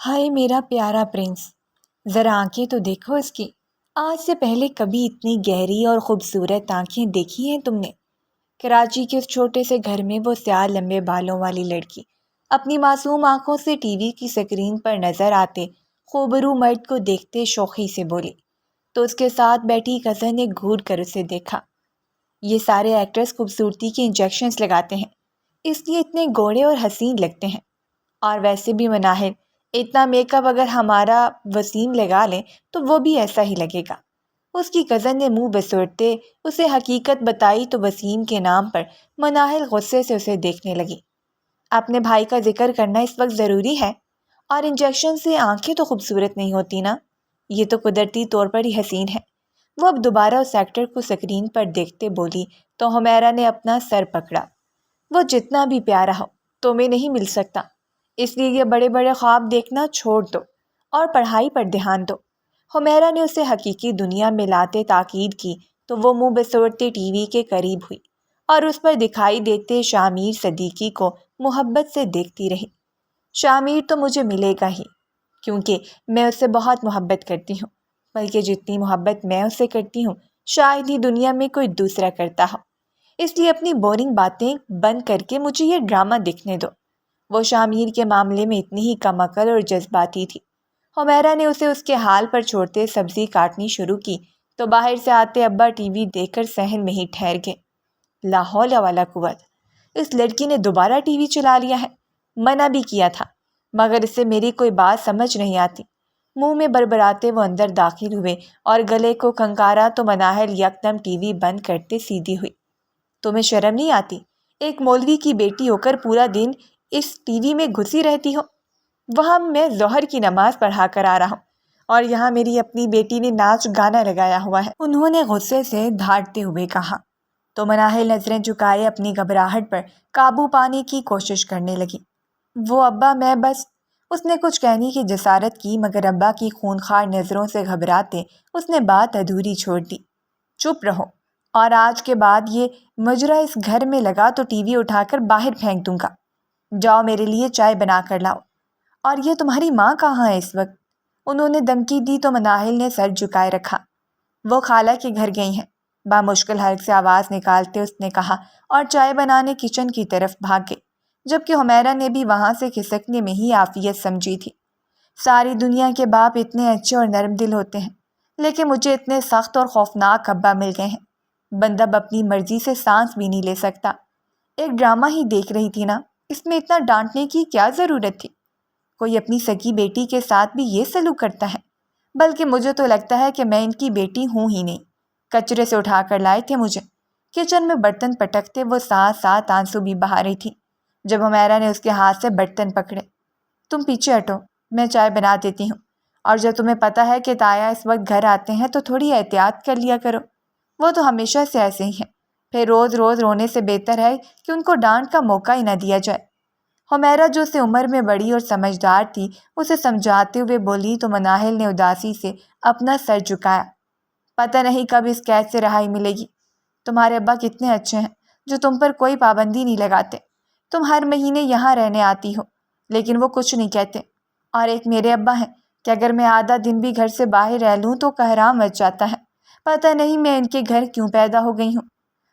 ہائے میرا پیارا پرنس، ذرا آنکھیں تو دیکھو اس کی۔ آج سے پہلے کبھی اتنی گہری اور خوبصورت آنکھیں دیکھی ہیں تم نے؟ کراچی کے اس چھوٹے سے گھر میں وہ سیاہ لمبے بالوں والی لڑکی اپنی معصوم آنکھوں سے ٹی وی کی سکرین پر نظر آتے خوبرو مرد کو دیکھتے شوخی سے بولی، تو اس کے ساتھ بیٹھی کزن نے گھور کر اسے دیکھا۔ یہ سارے ایکٹرز خوبصورتی کے انجیکشنز لگاتے ہیں، اس لیے اتنے گوڑے اور حسین لگتے ہیں۔ اور ویسے بھی مناہل، اتنا میک اپ اگر ہمارا وسیم لگا لیں تو وہ بھی ایسا ہی لگے گا۔ اس کی کزن نے منہ بسوڑتے اسے حقیقت بتائی تو وسیم کے نام پر مناہل غصے سے اسے دیکھنے لگی۔ اپنے بھائی کا ذکر کرنا اس وقت ضروری ہے؟ اور انجیکشن سے آنکھیں تو خوبصورت نہیں ہوتی نا، یہ تو قدرتی طور پر ہی حسین ہے۔ وہ اب دوبارہ اس ایکٹر کو سکرین پر دیکھتے بولی تو حمیرہ نے اپنا سر پکڑا۔ وہ جتنا بھی پیارا ہو تمہیں نہیں مل سکتا، اس لیے یہ بڑے بڑے خواب دیکھنا چھوڑ دو اور پڑھائی پر دھیان دو۔ حمیرہ نے اسے حقیقی دنیا میں لاتے تاکید کی تو وہ منہ بسوڑتے ٹی وی کے قریب ہوئی اور اس پر دکھائی دیتے شامیر صدیقی کو محبت سے دیکھتی رہی۔ شامیر تو مجھے ملے گا ہی، کیونکہ میں اس سے بہت محبت کرتی ہوں، بلکہ جتنی محبت میں اس سے کرتی ہوں شاید ہی دنیا میں کوئی دوسرا کرتا ہو۔ اس لیے اپنی بورنگ باتیں بند کر کے مجھے یہ ڈرامہ دیکھنے دو۔ وہ شامیر کے معاملے میں اتنی ہی کم عقل اور جذباتی تھی۔ حمیرہ نے اسے اس کے حال پر چھوڑتے سبزی کاٹنی شروع کی تو باہر سے آتے ابا ٹی وی دیکھ کر صحن میں ہی ٹھہر گئے۔ لا حول ولا قوت، اس لڑکی نے دوبارہ ٹی وی چلا لیا ہے، منع بھی کیا تھا مگر اسے میری کوئی بات سمجھ نہیں آتی۔ منہ میں بربراتے وہ اندر داخل ہوئے اور گلے کو کھنکارا تو مناہل یکدم ٹی وی بند کرتے سیدھی ہوئی۔ تمہیں شرم نہیں آتی؟ ایک مولوی کی بیٹی ہو کر پورا دن اس ٹی وی میں گھسی رہتی ہو۔ وہاں میں ظہر کی نماز پڑھا کر آ رہا ہوں اور یہاں میری اپنی بیٹی نے ناچ گانا لگایا ہوا ہے، انہوں نے غصے سے دھاڑتے ہوئے کہا۔ تو مناہل نظریں جھکائے اپنی گھبراہٹ پر قابو پانے کی کوشش کرنے لگی۔ وہ ابا میں بس، اس نے کچھ کہنے کی جسارت کی مگر ابا کی خونخوار نظروں سے گھبراتے اس نے بات ادھوری چھوڑ دی۔ چپ رہو، اور آج کے بعد یہ مجرا اس گھر میں لگا تو ٹی وی اٹھا کر باہر پھینک دوں گا۔ جاؤ میرے لیے چائے بنا کر لاؤ۔ اور یہ تمہاری ماں کہاں ہے اس وقت؟ انہوں نے دھمکی دی تو مناہل نے سر جھکائے رکھا۔ وہ خالہ کے گھر گئی ہیں، بامشکل حلق سے آواز نکالتے اس نے کہا اور چائے بنانے کچن کی طرف بھاگ گئے، جبکہ حمیرہ نے بھی وہاں سے کھسکنے میں ہی عافیت سمجھی تھی۔ ساری دنیا کے باپ اتنے اچھے اور نرم دل ہوتے ہیں، لیکن مجھے اتنے سخت اور خوفناک ابا مل گئے ہیں، بندہ اپنی مرضی سے سانس بھی نہیں لے سکتا۔ ایک ڈرامہ ہی دیکھ رہی تھی نا، اس میں اتنا ڈانٹنے کی کیا ضرورت تھی؟ کوئی اپنی سگی بیٹی کے ساتھ بھی یہ سلوک کرتا ہے؟ بلکہ مجھے تو لگتا ہے کہ میں ان کی بیٹی ہوں ہی نہیں، کچرے سے اٹھا کر لائے تھے مجھے۔ کچن میں برتن پٹکتے وہ ساتھ ساتھ آنسو بھی بہا رہی تھی جب حمیرہ نے اس کے ہاتھ سے برتن پکڑے۔ تم پیچھے ہٹو، میں چائے بنا دیتی ہوں، اور جب تمہیں پتہ ہے کہ تایا اس وقت گھر آتے ہیں تو تھوڑی احتیاط کر لیا کرو، وہ تو ہمیشہ سے ایسے ہی ہیں، پھر روز روز رونے سے بہتر ہے کہ ان کو ڈانٹ کا موقع ہی نہ دیا جائے۔ حمیرہ جو اسے عمر میں بڑی اور سمجھدار تھی اسے سمجھاتے ہوئے بولی تو مناہل نے اداسی سے اپنا سر جھکایا۔ پتہ نہیں کب اس قید سے رہائی ملے گی۔ تمہارے ابا کتنے اچھے ہیں جو تم پر کوئی پابندی نہیں لگاتے، تم ہر مہینے یہاں رہنے آتی ہو لیکن وہ کچھ نہیں کہتے۔ اور ایک میرے ابا ہیں کہ اگر میں آدھا دن بھی گھر سے باہر رہ لوں تو قہرام مچ جاتا ہے، پتہ نہیں میں ان کے گھر کیوں پیدا ہو گئی ہوں۔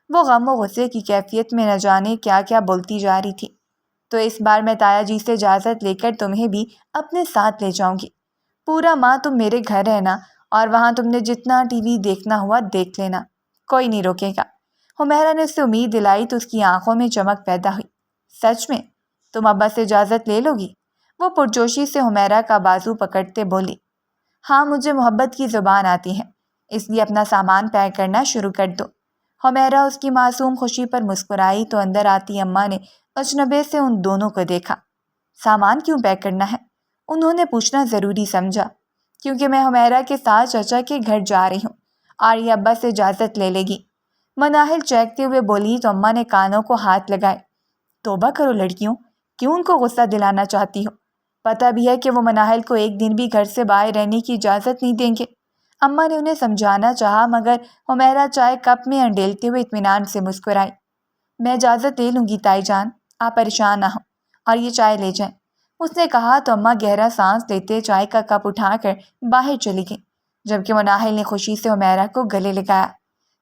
وہ غم و غصے کی کیفیت میں نہ جانے کیا کیا بولتی جا رہی تھی۔ تو اس بار میں تایا جی سے اجازت لے کر تمہیں بھی اپنے ساتھ لے جاؤں گی، پورا ماہ تم میرے گھر رہنا اور وہاں تم نے جتنا ٹی وی دیکھنا ہوا دیکھ لینا، کوئی نہیں روکے گا۔ حمیرہ نے اس سے امید دلائی تو اس کی آنکھوں میں چمک پیدا ہوئی۔ سچ میں؟ تم ابا سے اجازت لے لو گی؟ وہ پرجوشی سے حمیرہ کا بازو پکڑتے بولی۔ ہاں، مجھے محبت کی زبان آتی ہے، اس لیے اپنا سامان پیک کرنا شروع کر دو۔ حمیرہ اس کی معصوم خوشی پر مسکرائی تو اندر آتی اماں نے اجنبے سے ان دونوں کو دیکھا۔ سامان کیوں پیک کرنا ہے؟ انہوں نے پوچھنا ضروری سمجھا، کیونکہ میں حمیرہ کے ساتھ چچا کے گھر جا رہی ہوں اور یہ ابا سے اجازت لے لے گی۔ مناہل چہکتے ہوئے بولی تو اماں نے کانوں کو ہاتھ لگائے۔ توبہ کرو لڑکیوں، کیوں ان کو غصہ دلانا چاہتی ہو؟ پتہ بھی ہے کہ وہ مناہل کو ایک دن بھی گھر سے باہر رہنے کی اجازت نہیں دیں گے۔ اماں نے انہیں سمجھانا چاہا مگر حمیرہ چائے کپ میں انڈیلتے ہوئے اطمینان سے مسکرائی۔ میں اجازت لے لوں گی تائی جان، آپ پریشان نہ ہوں، اور یہ چائے لے جائیں۔ اس نے کہا تو اماں گہرا سانس لیتے چائے کا کپ اٹھا کر باہر چلی گئی، جبکہ مناہل نے خوشی سے حمیرہ کو گلے لگایا۔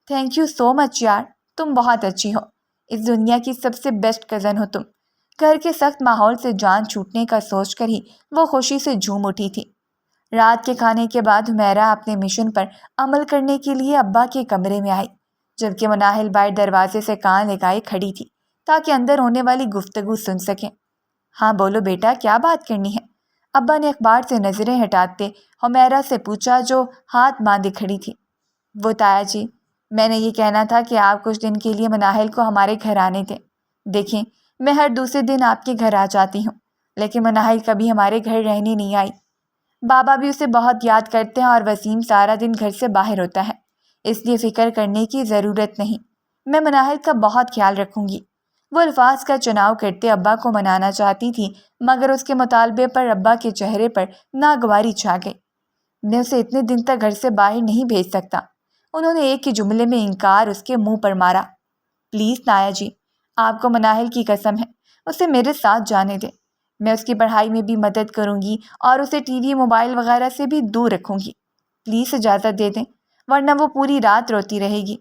تھینک یو سو مچ یار، تم بہت اچھی ہو، اس دنیا کی سب سے بیسٹ کزن ہو تم۔ گھر کے سخت ماحول سے جان چھوٹنے کا سوچ کر ہی وہ خوشی سے جھوم اٹھی تھی۔ رات کے کھانے کے بعد حمیرہ اپنے مشن پر عمل کرنے کے لیے ابا کے کمرے میں آئی، جبکہ مناہل باہر دروازے سے کان لگائے کھڑی تھی تاکہ اندر ہونے والی گفتگو سن سکیں۔ ہاں بولو بیٹا، کیا بات کرنی ہے؟ ابا نے اخبار سے نظریں ہٹاتے حمیرہ سے پوچھا جو ہاتھ باندھے کھڑی تھی۔ وہ تایا جی، میں نے یہ کہنا تھا کہ آپ کچھ دن کے لیے مناہل کو ہمارے گھر آنے دیں۔ دیکھیں، میں ہر دوسرے دن آپ کے گھر آ جاتی ہوں، لیکن مناہل کبھی ہمارے گھر رہنے نہیں آئی۔ بابا بھی اسے بہت یاد کرتے ہیں اور وسیم سارا دن گھر سے باہر ہوتا ہے، اس لیے فکر کرنے کی ضرورت نہیں، میں مناہل کا بہت خیال رکھوں گی۔ وہ الفاظ کا چناؤ کرتے ابا کو منانا چاہتی تھی، مگر اس کے مطالبے پر ابا کے چہرے پر ناگواری چھا گئی۔ میں اسے اتنے دن تک گھر سے باہر نہیں بھیج سکتا، انہوں نے ایک ہی جملے میں انکار اس کے منہ پر مارا۔ پلیز تایا جی، آپ کو مناہل کی قسم ہے، اسے میرے ساتھ جانے دیں، میں اس کی پڑھائی میں بھی مدد کروں گی اور اسے ٹی وی موبائل وغیرہ سے بھی دور رکھوں گی، پلیز اجازت دے دیں، ورنہ وہ پوری رات روتی رہے گی۔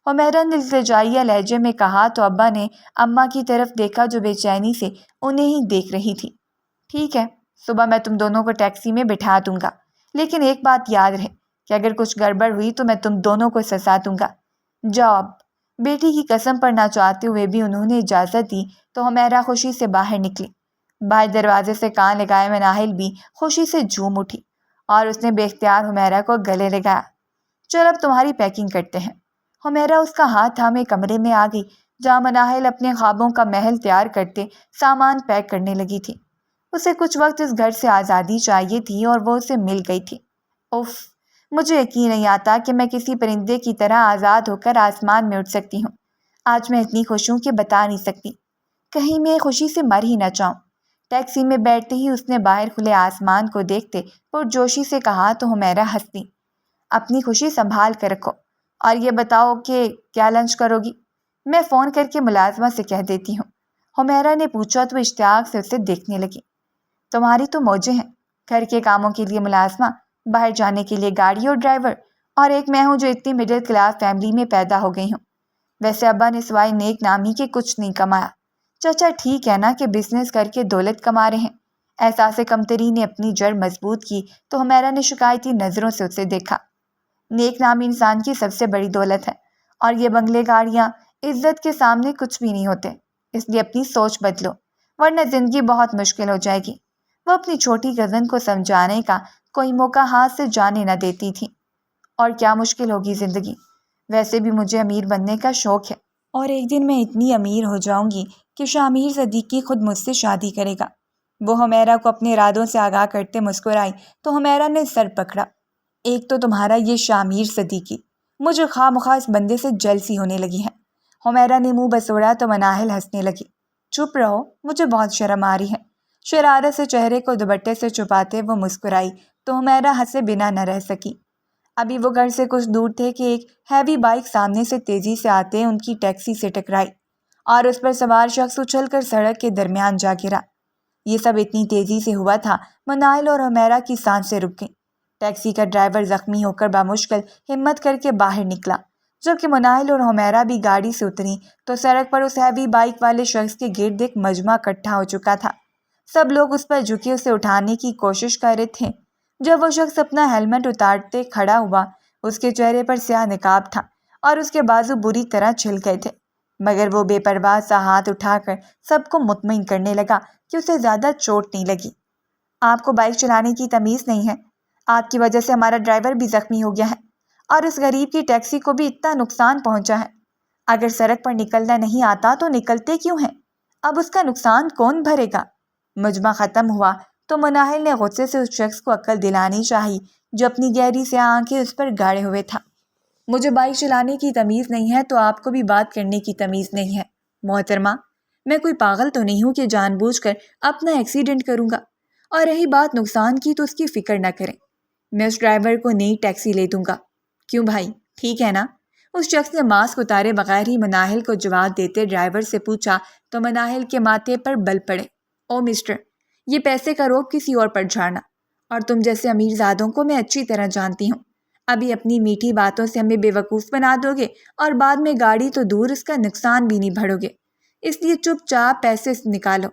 حمیرہ نے التجائیہ لہجے میں کہا تو ابا نے اماں کی طرف دیکھا جو بے چینی سے انہیں ہی دیکھ رہی تھی۔ ٹھیک ہے، صبح میں تم دونوں کو ٹیکسی میں بٹھا دوں گا، لیکن ایک بات یاد رہے کہ اگر کچھ گڑبڑ ہوئی تو میں تم دونوں کو سزا دوں گا۔ جاؤ اب۔ بیٹی کی قسم پر نہ چاہتے ہوئے بھی انہوں نے اجازت دی تو حمیرہ خوشی سے باہر نکلی۔ باہر دروازے سے کان لگائے مناہل بھی خوشی سے جھوم اٹھی اور اس نے بے اختیار حمیرہ کو گلے لگایا۔ چل اب تمہاری پیکنگ کرتے ہیں۔ حمیرہ اس کا ہاتھ تھامے کمرے میں آ گئی جہاں مناہل اپنے خوابوں کا محل تیار کرتے سامان پیک کرنے لگی تھی۔ اسے کچھ وقت اس گھر سے آزادی چاہیے تھی اور وہ اسے مل گئی تھی۔ اف، مجھے یقین نہیں آتا کہ میں کسی پرندے کی طرح آزاد ہو کر آسمان میں اٹھ سکتی ہوں۔ آج میں اتنی خوش ہوں کہ بتا نہیں سکتی، کہیں میں خوشی سے مر ہی نہ جاؤں۔ ٹیکسی میں بیٹھتے ہی اس نے باہر کھلے آسمان کو دیکھتے پرجوشی سے کہا تو حمیرہ ہنس دی۔ اپنی خوشی سنبھال کر رکھو، اور یہ بتاؤ کہ کیا لنچ کرو گی؟ میں فون کر کے ملازمہ سے کہہ دیتی ہوں، حمیرہ نے پوچھا تو اشتیاق سے اسے دیکھنے لگی۔ تمہاری تو موجیں ہیں، گھر کے کاموں کے لیے ملازمہ، باہر جانے کے لیے گاڑی اور ڈرائیور، اور ایک میں ہوں جو اتنی مڈل کلاس فیملی میں پیدا ہو گئی ہوں۔ ویسے ابا نے سوائے نیک نامی کے کچھ نہیں کمایا۔ چچا ٹھیک ہے نا کہ بزنس کر کے دولت کما رہے ہیں۔ احساس کمتری نے اپنی جڑ مضبوط کی تو حمیرہ نے شکایتی نظروں سے اسے دیکھا۔ نیک نامی انسان کی سب سے بڑی دولت ہے، اور یہ بنگلے گاڑیاں عزت کے سامنے کچھ بھی نہیں ہوتے، اس لیے اپنی سوچ بدلو ورنہ زندگی بہت مشکل ہو جائے گی۔ وہ اپنی چھوٹی کزن کو سمجھانے کا کوئی موقع ہاتھ سے جانے نہ دیتی تھی۔ اور کیا مشکل ہوگی زندگی، ویسے بھی مجھے امیر بننے کا شوق ہے، اور ایک دن میں اتنی امیر ہو جاؤں گی کہ شامیر صدیقی خود مجھ سے شادی کرے گا۔ وہ حمیرہ کو اپنے ارادوں سے آگاہ کرتے مسکرائی تو حمیرہ نے سر پکڑا۔ ایک تو تمہارا یہ شامیر صدیقی، مجھے خواہ مخواہ اس بندے سے جلسی ہونے لگی ہے۔ حمیرہ نے منہ بسوڑا تو مناہل ہنسنے لگی۔ چپ رہو، مجھے بہت شرم آ رہی ہے۔ شرارت سے چہرے کو دوپٹے سے چھپاتے وہ مسکرائی تو حمیرہ ہنسے بنا نہ رہ سکی۔ ابھی وہ گھر سے کچھ دور تھے کہ ایک ہیوی بائک سامنے سے تیزی سے آتے ان کی ٹیکسی سے ٹکرائی اور اس پر سوار شخص اچھل کر سڑک کے درمیان جا گرا۔ یہ سب اتنی تیزی سے ہوا تھا مناہل اور حمیرہ کی سانسیں رک گئیں۔ ٹیکسی کا ڈرائیور زخمی ہو کر بامشکل ہمت کر کے باہر نکلا، جبکہ مناہل اور حمیرہ بھی گاڑی سے اتری تو سڑک پر اس ہیوی بائک والے شخص کے گرد ایک مجمع اکٹھا ہو چکا تھا۔ سب لوگ اس پر جھکے اسے اٹھانے کی کوشش کر رہے تھے۔ جب وہ شخص اپنا ہیلمٹ اتارتے کھڑا ہوا، اس کے چہرے پر سیاہ نقاب تھا اور اس کے بازو بری طرح چھل گئے تھے، مگر وہ بے پرواہ سا ہاتھ اٹھا کر سب کو مطمئن کرنے لگا کہ اسے زیادہ چوٹ نہیں لگی۔ آپ کو بائک چلانے کی تمیز نہیں ہے، آپ کی وجہ سے ہمارا ڈرائیور بھی زخمی ہو گیا ہے اور اس غریب کی ٹیکسی کو بھی اتنا نقصان پہنچا ہے۔ اگر سڑک پر نکلنا نہیں آتا تو نکلتے کیوں ہیں؟ اب اس کا نقصان کون بھرے گا؟ مجمع ختم ہوا تو مناہل نے غصے سے اس شخص کو عقل دلانی چاہی جو اپنی گہری سے آنکھیں اس پر گاڑے ہوئے تھا۔ مجھے بائک چلانے کی تمیز نہیں ہے تو آپ کو بھی بات کرنے کی تمیز نہیں ہے۔ محترمہ، میں کوئی پاگل تو نہیں ہوں کہ جان بوجھ کر اپنا ایکسیڈنٹ کروں گا، اور رہی بات نقصان کی تو اس کی فکر نہ کریں، میں اس ڈرائیور کو نئی ٹیکسی لے دوں گا۔ کیوں بھائی، ٹھیک ہے نا؟ اس شخص نے ماسک اتارے بغیر ہی مناہل کو جواب دیتے ڈرائیور سے پوچھا تو مناہل کے ماتھے پر بل پڑے۔ او مسٹر، یہ پیسے کا روب کسی اور پر جھاڑنا، اور تم جیسے امیر زادوں کو میں اچھی طرح جانتی ہوں۔ ابھی اپنی میٹھی باتوں سے ہمیں بے وقوف بنا دو گے اور بعد میں گاڑی تو دور اس کا نقصان بھی نہیں بھرو گے۔ اس لیے چپ چاپ پیسے نکالو،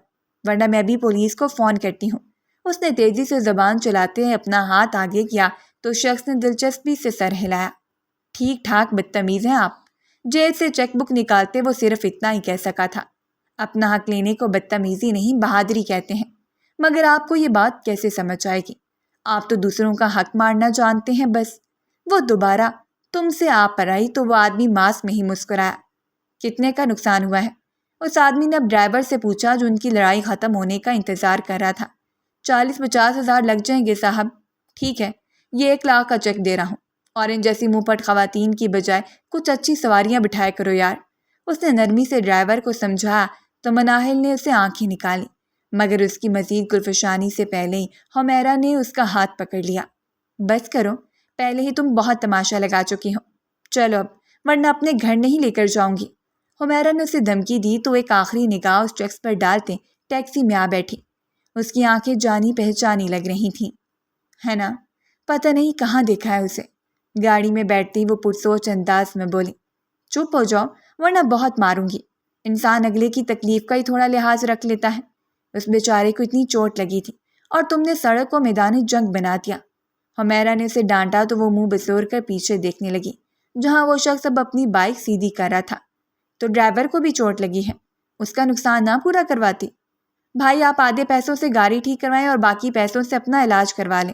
ورنہ میں بھی پولیس کو فون کرتی ہوں۔ اس نے تیزی سے زبان چلاتے ہوئے اپنا ہاتھ آگے کیا تو شخص نے دلچسپی سے سر ہلایا۔ ٹھیک ٹھاک بدتمیز ہیں آپ۔ جیب سے چیک بک نکالتے وہ صرف اتنا ہی کہہ سکا تھا۔ اپنا حق لینے کو بدتمیزی نہیں بہادری کہتے ہیں۔ مگر آپ کو یہ بات کیسے سمجھ آئے گی؟ آپ تو دوسروں کا حق مارنا جانتے ہیں بس۔ وہ دوبارہ تم سے آپ پر آئی تو وہ آدمی ماس میں ہی مسکرایا۔ کتنے کا نقصان ہوا ہے؟ اس آدمی نے اب ڈرائیور سے پوچھا جو ان کی لڑائی ختم ہونے کا انتظار کر رہا تھا۔ 40-50 ہزار لگ جائیں گے صاحب۔ ٹھیک ہے، یہ 1 لاکھ کا چیک دے رہا ہوں، اور ان جیسی منہ پٹ خواتین کی بجائے کچھ اچھی سواریاں بٹھایا کرو یار۔ اس نے نرمی سے ڈرائیور کو سمجھایا تو مناہل نے اسے آنکھیں نکالی، مگر اس کی مزید گلفشانی سے پہلے ہی حمیرہ نے اس کا ہاتھ پکڑ لیا۔ بس کرو، پہلے ہی تم بہت تماشا لگا چکی ہو، چلو اب، ورنہ اپنے گھر نہیں لے کر جاؤں گی۔ حمیرہ نے اسے دھمکی دی تو ایک آخری نگاہ اس شخص پر ڈالتے ٹیکسی میں آ بیٹھی۔ اس کی آنکھیں جانی پہچانی لگ رہی تھیں، ہے نا؟ پتہ نہیں کہاں دیکھا ہے اسے۔ گاڑی میں بیٹھتی وہ پرسوچ انداز میں بولی، چپ ہو جاؤ ورنہ بہت ماروں گی۔ انسان اگلے کی تکلیف کا ہی تھوڑا لحاظ رکھ لیتا ہے۔ اس بیچارے کو اتنی چوٹ لگی تھی اور تم نے سڑک کو میدان جنگ بنا دیا۔ حمیرہ نے اسے ڈانٹا تو وہ منہ بسور کر پیچھے دیکھنے لگی جہاں وہ شخص اب اپنی بائک سیدھی کر رہا تھا۔ تو ڈرائیور کو بھی چوٹ لگی ہے، اس کا نقصان نہ پورا کرواتی؟ بھائی آپ آدھے پیسوں سے گاڑی ٹھیک کروائیں اور باقی پیسوں سے اپنا علاج کروا لیں،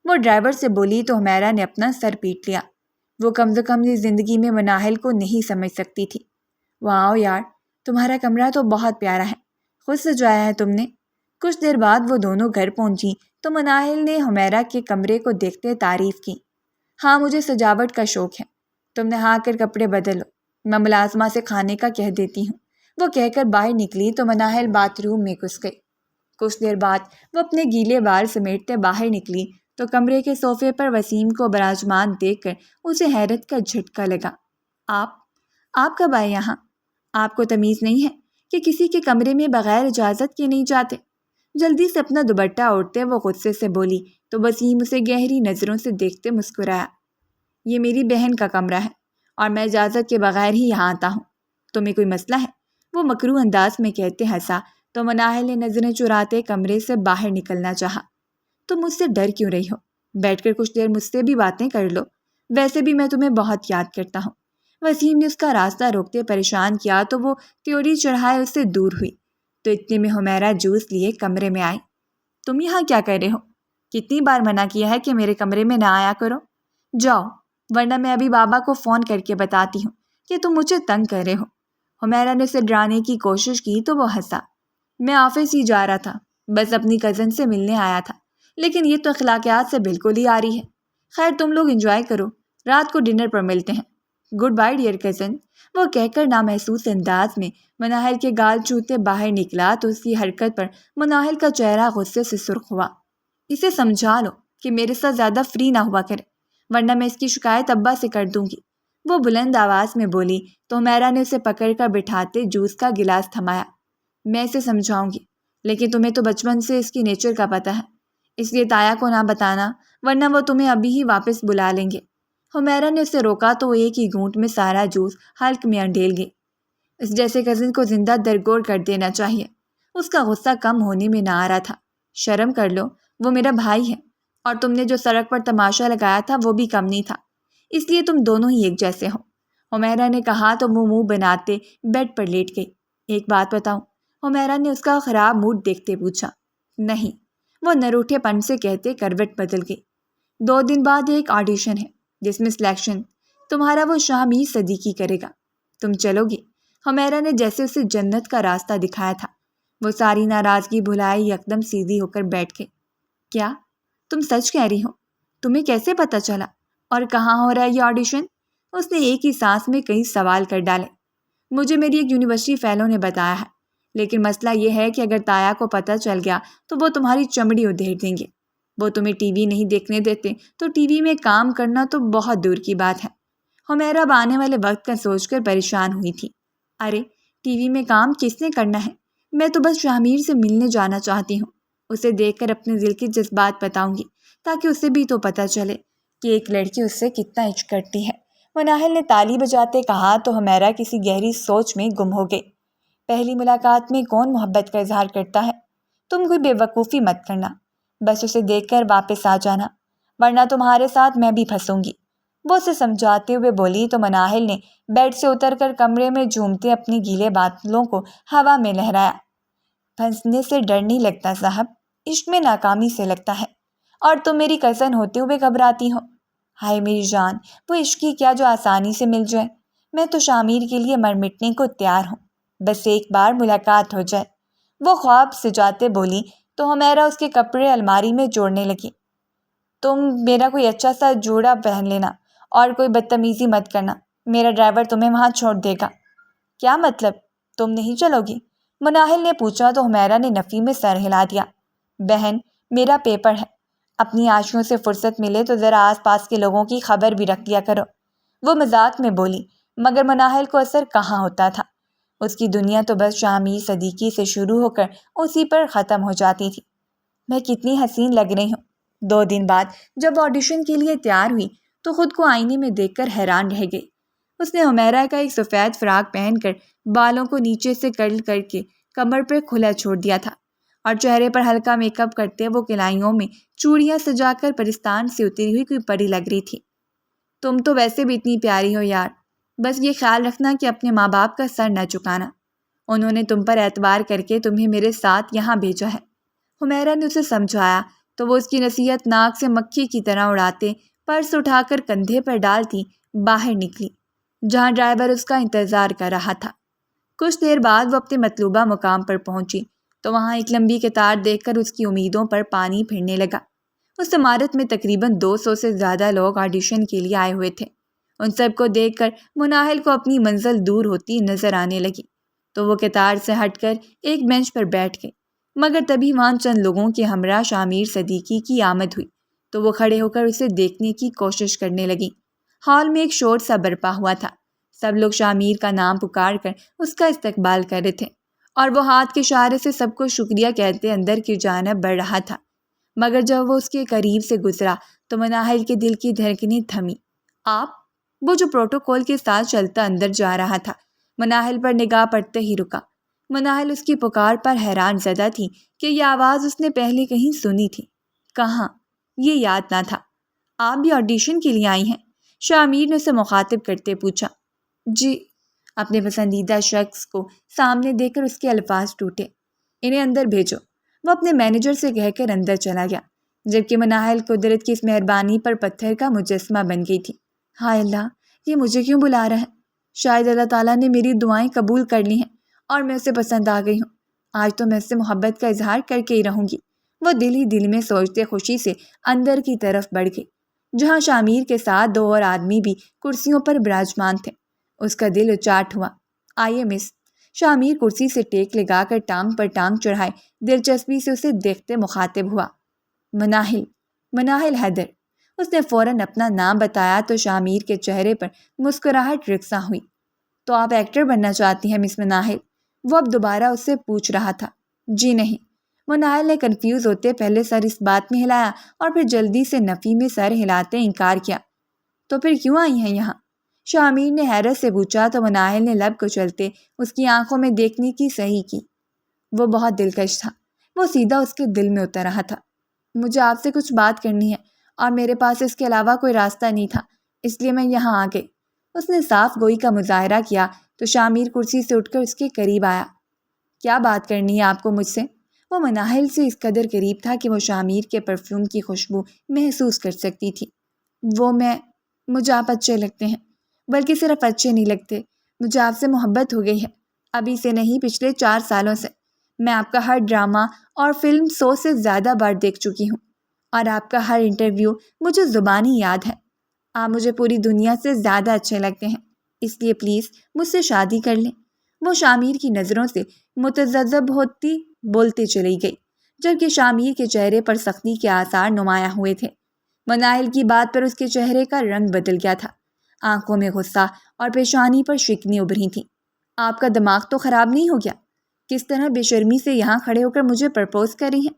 وہ ڈرائیور سے بولی تو حمیرہ نے اپنا سر پیٹ لیا۔ وہ کم سے کم زندگی میں مناہل کو نہیں سمجھ سکتی تھی۔ واؤ یار، تمہارا کمرہ تو بہت پیارا ہے، خود سجایا ہے تم نے۔ کچھ دیر بعد وہ دونوں گھر پہنچی تو مناہل نے حمیرہ کے کمرے کو دیکھتے تعریف کی۔ ہاں مجھے سجاوٹ کا شوق ہے، تم نہا کر کپڑے بدلو، میں ملازمہ سے کھانے کا کہہ دیتی ہوں، وہ کہہ کر باہر نکلی تو مناہل باتھ روم میں گھس گئی۔ کچھ دیر بعد وہ اپنے گیلے بال سمیٹتے باہر نکلی تو کمرے کے صوفے پر وسیم کو براجمان دیکھ کر اسے حیرت کا جھٹکا لگا۔ آپ کب آئے یہاں؟ آپ کو تمیز نہیں ہے کہ کسی کے کمرے میں بغیر اجازت کے نہیں جاتے؟ جلدی سے اپنا دوپٹہ اوڑھتے وہ غصے سے بولی تو وسیم اسے گہری نظروں سے دیکھتے مسکرایا۔ یہ میری بہن کا کمرہ ہے اور میں اجازت کے بغیر ہی یہاں آتا ہوں، تمہیں کوئی مسئلہ ہے؟ وہ مکروہ انداز میں کہتے ہنسا تو مناہل نے نظریں چراتے کمرے سے باہر نکلنا چاہا۔ تم مجھ سے ڈر کیوں رہی ہو؟ بیٹھ کر کچھ دیر مجھ سے بھی باتیں کر لو، ویسے بھی میں تمہیں بہت یاد کرتا ہوں۔ وسیم نے اس کا راستہ روکتے پریشان کیا تو وہ تیوری چڑھائے اس سے دور ہوئی تو اتنے میں حمیرہ جوس لیے کمرے میں آئی۔ تم یہاں کیا کر رہے ہو؟ کتنی بار منع کیا ہے کہ میرے کمرے میں نہ آیا کرو؟ جاؤ، ورنہ میں ابھی بابا کو فون کر کے بتاتی ہوں کہ تم مجھے تنگ کر رہے ہو۔ حمیرہ نے اسے ڈرانے کی کوشش کی تو وہ ہنسا۔ میں آفس ہی جا رہا تھا، بس اپنی کزن سے ملنے آیا تھا، لیکن یہ تو اخلاقیات سے بالکل ہی آ رہی ہے۔ خیر تم لوگ انجوائے کرو، رات کو ڈنر پر ملتے ہیں۔ گڈ بائی ڈیئر کزن، وہ کہہ کر نامحسوس انداز میں مناہل کے گال چھوتے باہر نکلا تو اس کی حرکت پر مناہل کا چہرہ غصے سے سرخ ہوا۔ اسے سمجھا لو کہ میرے ساتھ زیادہ فری نہ ہوا کرے، ورنہ میں اس کی شکایت ابا سے کر دوں گی، وہ بلند آواز میں بولی تو حمیرہ نے اسے پکڑ کر بٹھاتے جوس کا گلاس تھمایا۔ میں اسے سمجھاؤں گی، لیکن تمہیں تو بچپن سے اس کی نیچر کا پتہ ہے، اس لیے تایا کو نہ بتانا ورنہ وہ تمہیں ابھی ہی واپس بلا لیں گے۔ حمیرہ نے اسے روکا تو وہ ایک ہی گھونٹ میں سارا جوس حلق میں انڈیل گئی۔ اس جیسے کزن کو زندہ درگور کر دینا چاہیے۔ اس کا غصہ کم ہونے میں نہ آ رہا تھا۔ شرم کر لو، وہ میرا بھائی ہے، اور تم نے جو سڑک پر تماشا لگایا تھا وہ بھی کم نہیں تھا، اس لیے تم دونوں ہی ایک جیسے ہو، حمیرہ نے کہا تو وہ منہ بناتے بیڈ پر لیٹ گئی۔ ایک بات بتاؤں؟ حمیرہ نے اس کا خراب موڈ دیکھتے پوچھا۔ نہیں، وہ نروٹھے پن سے کہتے کروٹ بدل گئی۔ 2 دن بعد ایک آڈیشن ہے جس میں سلیکشن تمہارا وہ شامی صدیقی کرے گا، تم چلو گی؟ حمیرہ نے جیسے اسے جنت کا راستہ دکھایا تھا۔ وہ ساری ناراضگی بھلائے یکدم سیدھی ہو کر بیٹھ گئی۔ کیا تم سچ کہہ رہی ہو؟ تمہیں کیسے پتہ چلا؟ اور کہاں ہو رہا ہے یہ آڈیشن؟ اس نے ایک ہی سانس میں کئی سوال کر ڈالے۔ مجھے میری ایک یونیورسٹی فیلو نے بتایا ہے، لیکن مسئلہ یہ ہے کہ اگر تایا کو پتہ چل گیا تو وہ تمہاری چمڑی ادھیڑ دیں گے۔ وہ تمہیں ٹی وی نہیں دیکھنے دیتے تو ٹی وی میں کام کرنا تو بہت دور کی بات ہے۔ حمیرہ اب آنے والے وقت کا سوچ کر پریشان ہوئی تھی۔ ارے ٹی وی میں کام کس نے کرنا ہے؟ میں تو بس شاہمیر سے ملنے جانا چاہتی ہوں۔ اسے دیکھ کر اپنے دل کے جذبات بتاؤں گی تاکہ اسے بھی تو پتہ چلے کہ ایک لڑکی اس سے کتنا عشق کرتی ہے۔ مناہل نے تالی بجاتے کہا تو حمیرہ کسی گہری سوچ میں گم ہو گئی۔ پہلی ملاقات میں کون محبت کا اظہار کرتا ہے؟ تم کوئی بے وقوفی مت کرنا، بس اسے دیکھ کر واپس آ جانا، ورنہ تمہارے ساتھ میں بھی پھنسوں گی، وہ اسے سمجھاتے ہوئے بولی تو مناہل نے بیڈ سے اتر کر کمرے میں جھومتے اپنے گیلے بادلوں کو ہوا میں لہرایا۔ پھنسنے سے ڈر نہیں لگتا صاحب، عشق میں ناکامی سے لگتا ہے، اور تم میری کزن ہوتے ہوئے گھبراتی ہو۔ ہائے میری جان، وہ عشق کی کیا جو آسانی سے مل جائے؟ میں تو شامیر کے لیے مر مٹنے کو تیار ہوں، بس ایک بار ملاقات ہو جائے، وہ خواب سجاتے بولی تو حمیرہ اس کے کپڑے الماری میں جوڑنے لگی۔ تم میرا کوئی اچھا سا جوڑا پہن لینا اور کوئی بدتمیزی مت کرنا، میرا ڈرائیور تمہیں وہاں چھوڑ دے گا۔ کیا مطلب، تم نہیں چلو گی؟ مناہل نے پوچھا تو حمیرہ نے نفی میں سر ہلا دیا۔ بہن، میرا پیپر ہے، اپنی عاشقوں سے فرصت ملے تو ذرا آس پاس کے لوگوں کی خبر بھی رکھ لیا کرو، وہ مذاق میں بولی، مگر مناہل کو اثر کہاں ہوتا تھا۔ اس کی دنیا تو بس شامیر صدیقی سے شروع ہو کر اسی پر ختم ہو جاتی تھی۔ میں کتنی حسین لگ رہی ہوں۔ 2 دن بعد جب آڈیشن کے لیے تیار ہوئی تو خود کو آئینے میں دیکھ کر حیران رہ گئی۔ اس نے حمیرہ کا ایک سفید فراق پہن کر بالوں کو نیچے سے کرل کر کے کمر پر کھلا چھوڑ دیا تھا، اور چہرے پر ہلکا میک اپ کرتے وہ کلائیوں میں چوڑیاں سجا کر پرستان سے اتری ہوئی کوئی پری لگ رہی تھی۔ تم تو ویسے بھی اتنی پیاری ہو یار، بس یہ خیال رکھنا کہ اپنے ماں باپ کا سر نہ چکانا، انہوں نے تم پر اعتبار کر کے تمہیں میرے ساتھ یہاں بھیجا ہے۔ حمیرہ نے اسے سمجھایا تو وہ اس کی نصیحت ناک سے مکھی کی طرح اڑاتے پرس اٹھا کر کندھے پر ڈالتی باہر نکلی، جہاں ڈرائیور اس کا انتظار کر رہا تھا۔ کچھ دیر بعد وہ اپنے مطلوبہ مقام پر پہنچی تو وہاں ایک لمبی قطار دیکھ کر اس کی امیدوں پر پانی پھرنے لگا۔ اس عمارت میں تقریباً 200 سے زیادہ لوگ آڈیشن کے لیے آئے ہوئے تھے۔ ان سب کو دیکھ کر مناہل کو اپنی منزل دور ہوتی نظر آنے لگی تو وہ قطار سے ہٹ کر ایک بینچ پر بیٹھ گئی، مگر تبھی وہاں چند لوگوں کے ہمراہ شامیر صدیقی کی آمد ہوئی تو وہ کھڑے ہو کر اسے دیکھنے کی کوشش کرنے لگیں۔ ہال میں ایک شور سا برپا ہوا تھا، سب لوگ شامیر کا نام پکار کر اس کا استقبال کر رہے تھے، اور وہ ہاتھ کے اشارے سے سب کو شکریہ کہتے اندر کی جانب بڑھ رہا تھا۔ مگر جب وہ اس کے قریب سے گزرا تو مناہل کے دل کی دھڑکنیں تھمی۔ آپ؟ وہ جو پروٹوکول کے ساتھ چلتا اندر جا رہا تھا، مناہل پر نگاہ پڑتے ہی رکا۔ مناہل اس کی پکار پر حیران زدہ تھی کہ یہ آواز اس نے پہلے کہیں سنی تھی۔ کہاں؟ یہ یاد نہ تھا۔ آپ بھی آڈیشن کے لیے آئی ہیں؟ شامیر نے اسے مخاطب کرتے پوچھا۔ جی۔ اپنے پسندیدہ شخص کو سامنے دیکھ کر اس کے الفاظ ٹوٹے۔ انہیں اندر بھیجو، وہ اپنے مینیجر سے کہہ کر اندر چلا گیا، جبکہ مناہل قدرت کی اس مہربانی پر پتھر کا مجسمہ بن گئی تھی۔ ہائے اللہ، یہ مجھے کیوں بلا رہا ہے؟ شاید اللہ تعالیٰ نے میری دعائیں قبول کر لی ہیں اور میں اسے پسند آ گئی ہوں۔ آج تو میں اس سے محبت کا اظہار کر کے ہی رہوں گی، وہ دل ہی دل میں سوچتے خوشی سے اندر کی طرف بڑھ گئی، جہاں شامیر کے ساتھ 2 اور آدمی بھی کرسیوں پر براجمان تھے۔ اس کا دل اچاٹ ہوا۔ آئیے مس۔ شامیر کرسی سے ٹیک لگا کر ٹانگ پر ٹانگ چڑھائے دلچسپی سے اسے دیکھتے مخاطب ہوا۔ مناہل حیدر۔ اس نے فوراً اپنا نام بتایا تو شامیر کے چہرے پر مسکراہٹ رقصاں ہوئی۔ تو آپ ایکٹر بننا چاہتی ہیں مس مناہل؟ وہ اب دوبارہ اس سے پوچھ رہا تھا۔ جی نہیں، مناہل نے کنفیوز ہوتے پہلے سر اس بات میں ہلایا اور پھر جلدی سے نفی میں سر ہلاتے انکار کیا۔ تو پھر کیوں آئی ہیں یہاں؟ شامیر نے حیرت سے پوچھا تو مناہل نے لب کچلتے اس کی آنکھوں میں دیکھنے کی صحیح کی۔ وہ بہت دلکش تھا، وہ سیدھا اس کے دل میں اتر رہا تھا۔ مجھے آپ سے کچھ بات کرنی ہے اور میرے پاس اس کے علاوہ کوئی راستہ نہیں تھا، اس لیے میں یہاں آ گئی۔ اس نے صاف گوئی کا مظاہرہ کیا تو شامیر کرسی سے اٹھ کر اس کے قریب آیا۔ کیا بات کرنی ہے آپ کو مجھ سے؟ وہ مناہل سے اس قدر قریب تھا کہ وہ شامیر کے پرفیوم کی خوشبو محسوس کر سکتی تھی۔ مجھے آپ اچھے لگتے ہیں، بلکہ صرف اچھے نہیں لگتے، مجھے آپ سے محبت ہو گئی ہے، ابھی سے نہیں پچھلے 4 سالوں سے۔ میں آپ کا ہر ڈرامہ اور فلم 100 سے زیادہ بار دیکھ چکی ہوں، اور آپ کا ہر انٹرویو مجھے زبانی یاد ہے۔ آپ مجھے پوری دنیا سے زیادہ اچھے لگتے ہیں، اس لیے پلیز مجھ سے شادی کر لیں۔ وہ شامیر کی نظروں سے متجذب ہوتی بولتے چلی گئی، جبکہ شامیر کے چہرے پر سختی کے آثار نمایاں ہوئے تھے۔ مناہل کی بات پر اس کے چہرے کا رنگ بدل گیا تھا، آنکھوں میں غصہ اور پیشانی پر شکنیں ابھری تھیں۔ آپ کا دماغ تو خراب نہیں ہو گیا؟ کس طرح بے شرمی سے یہاں کھڑے ہو کر مجھے پرپوز کر رہی ہیں؟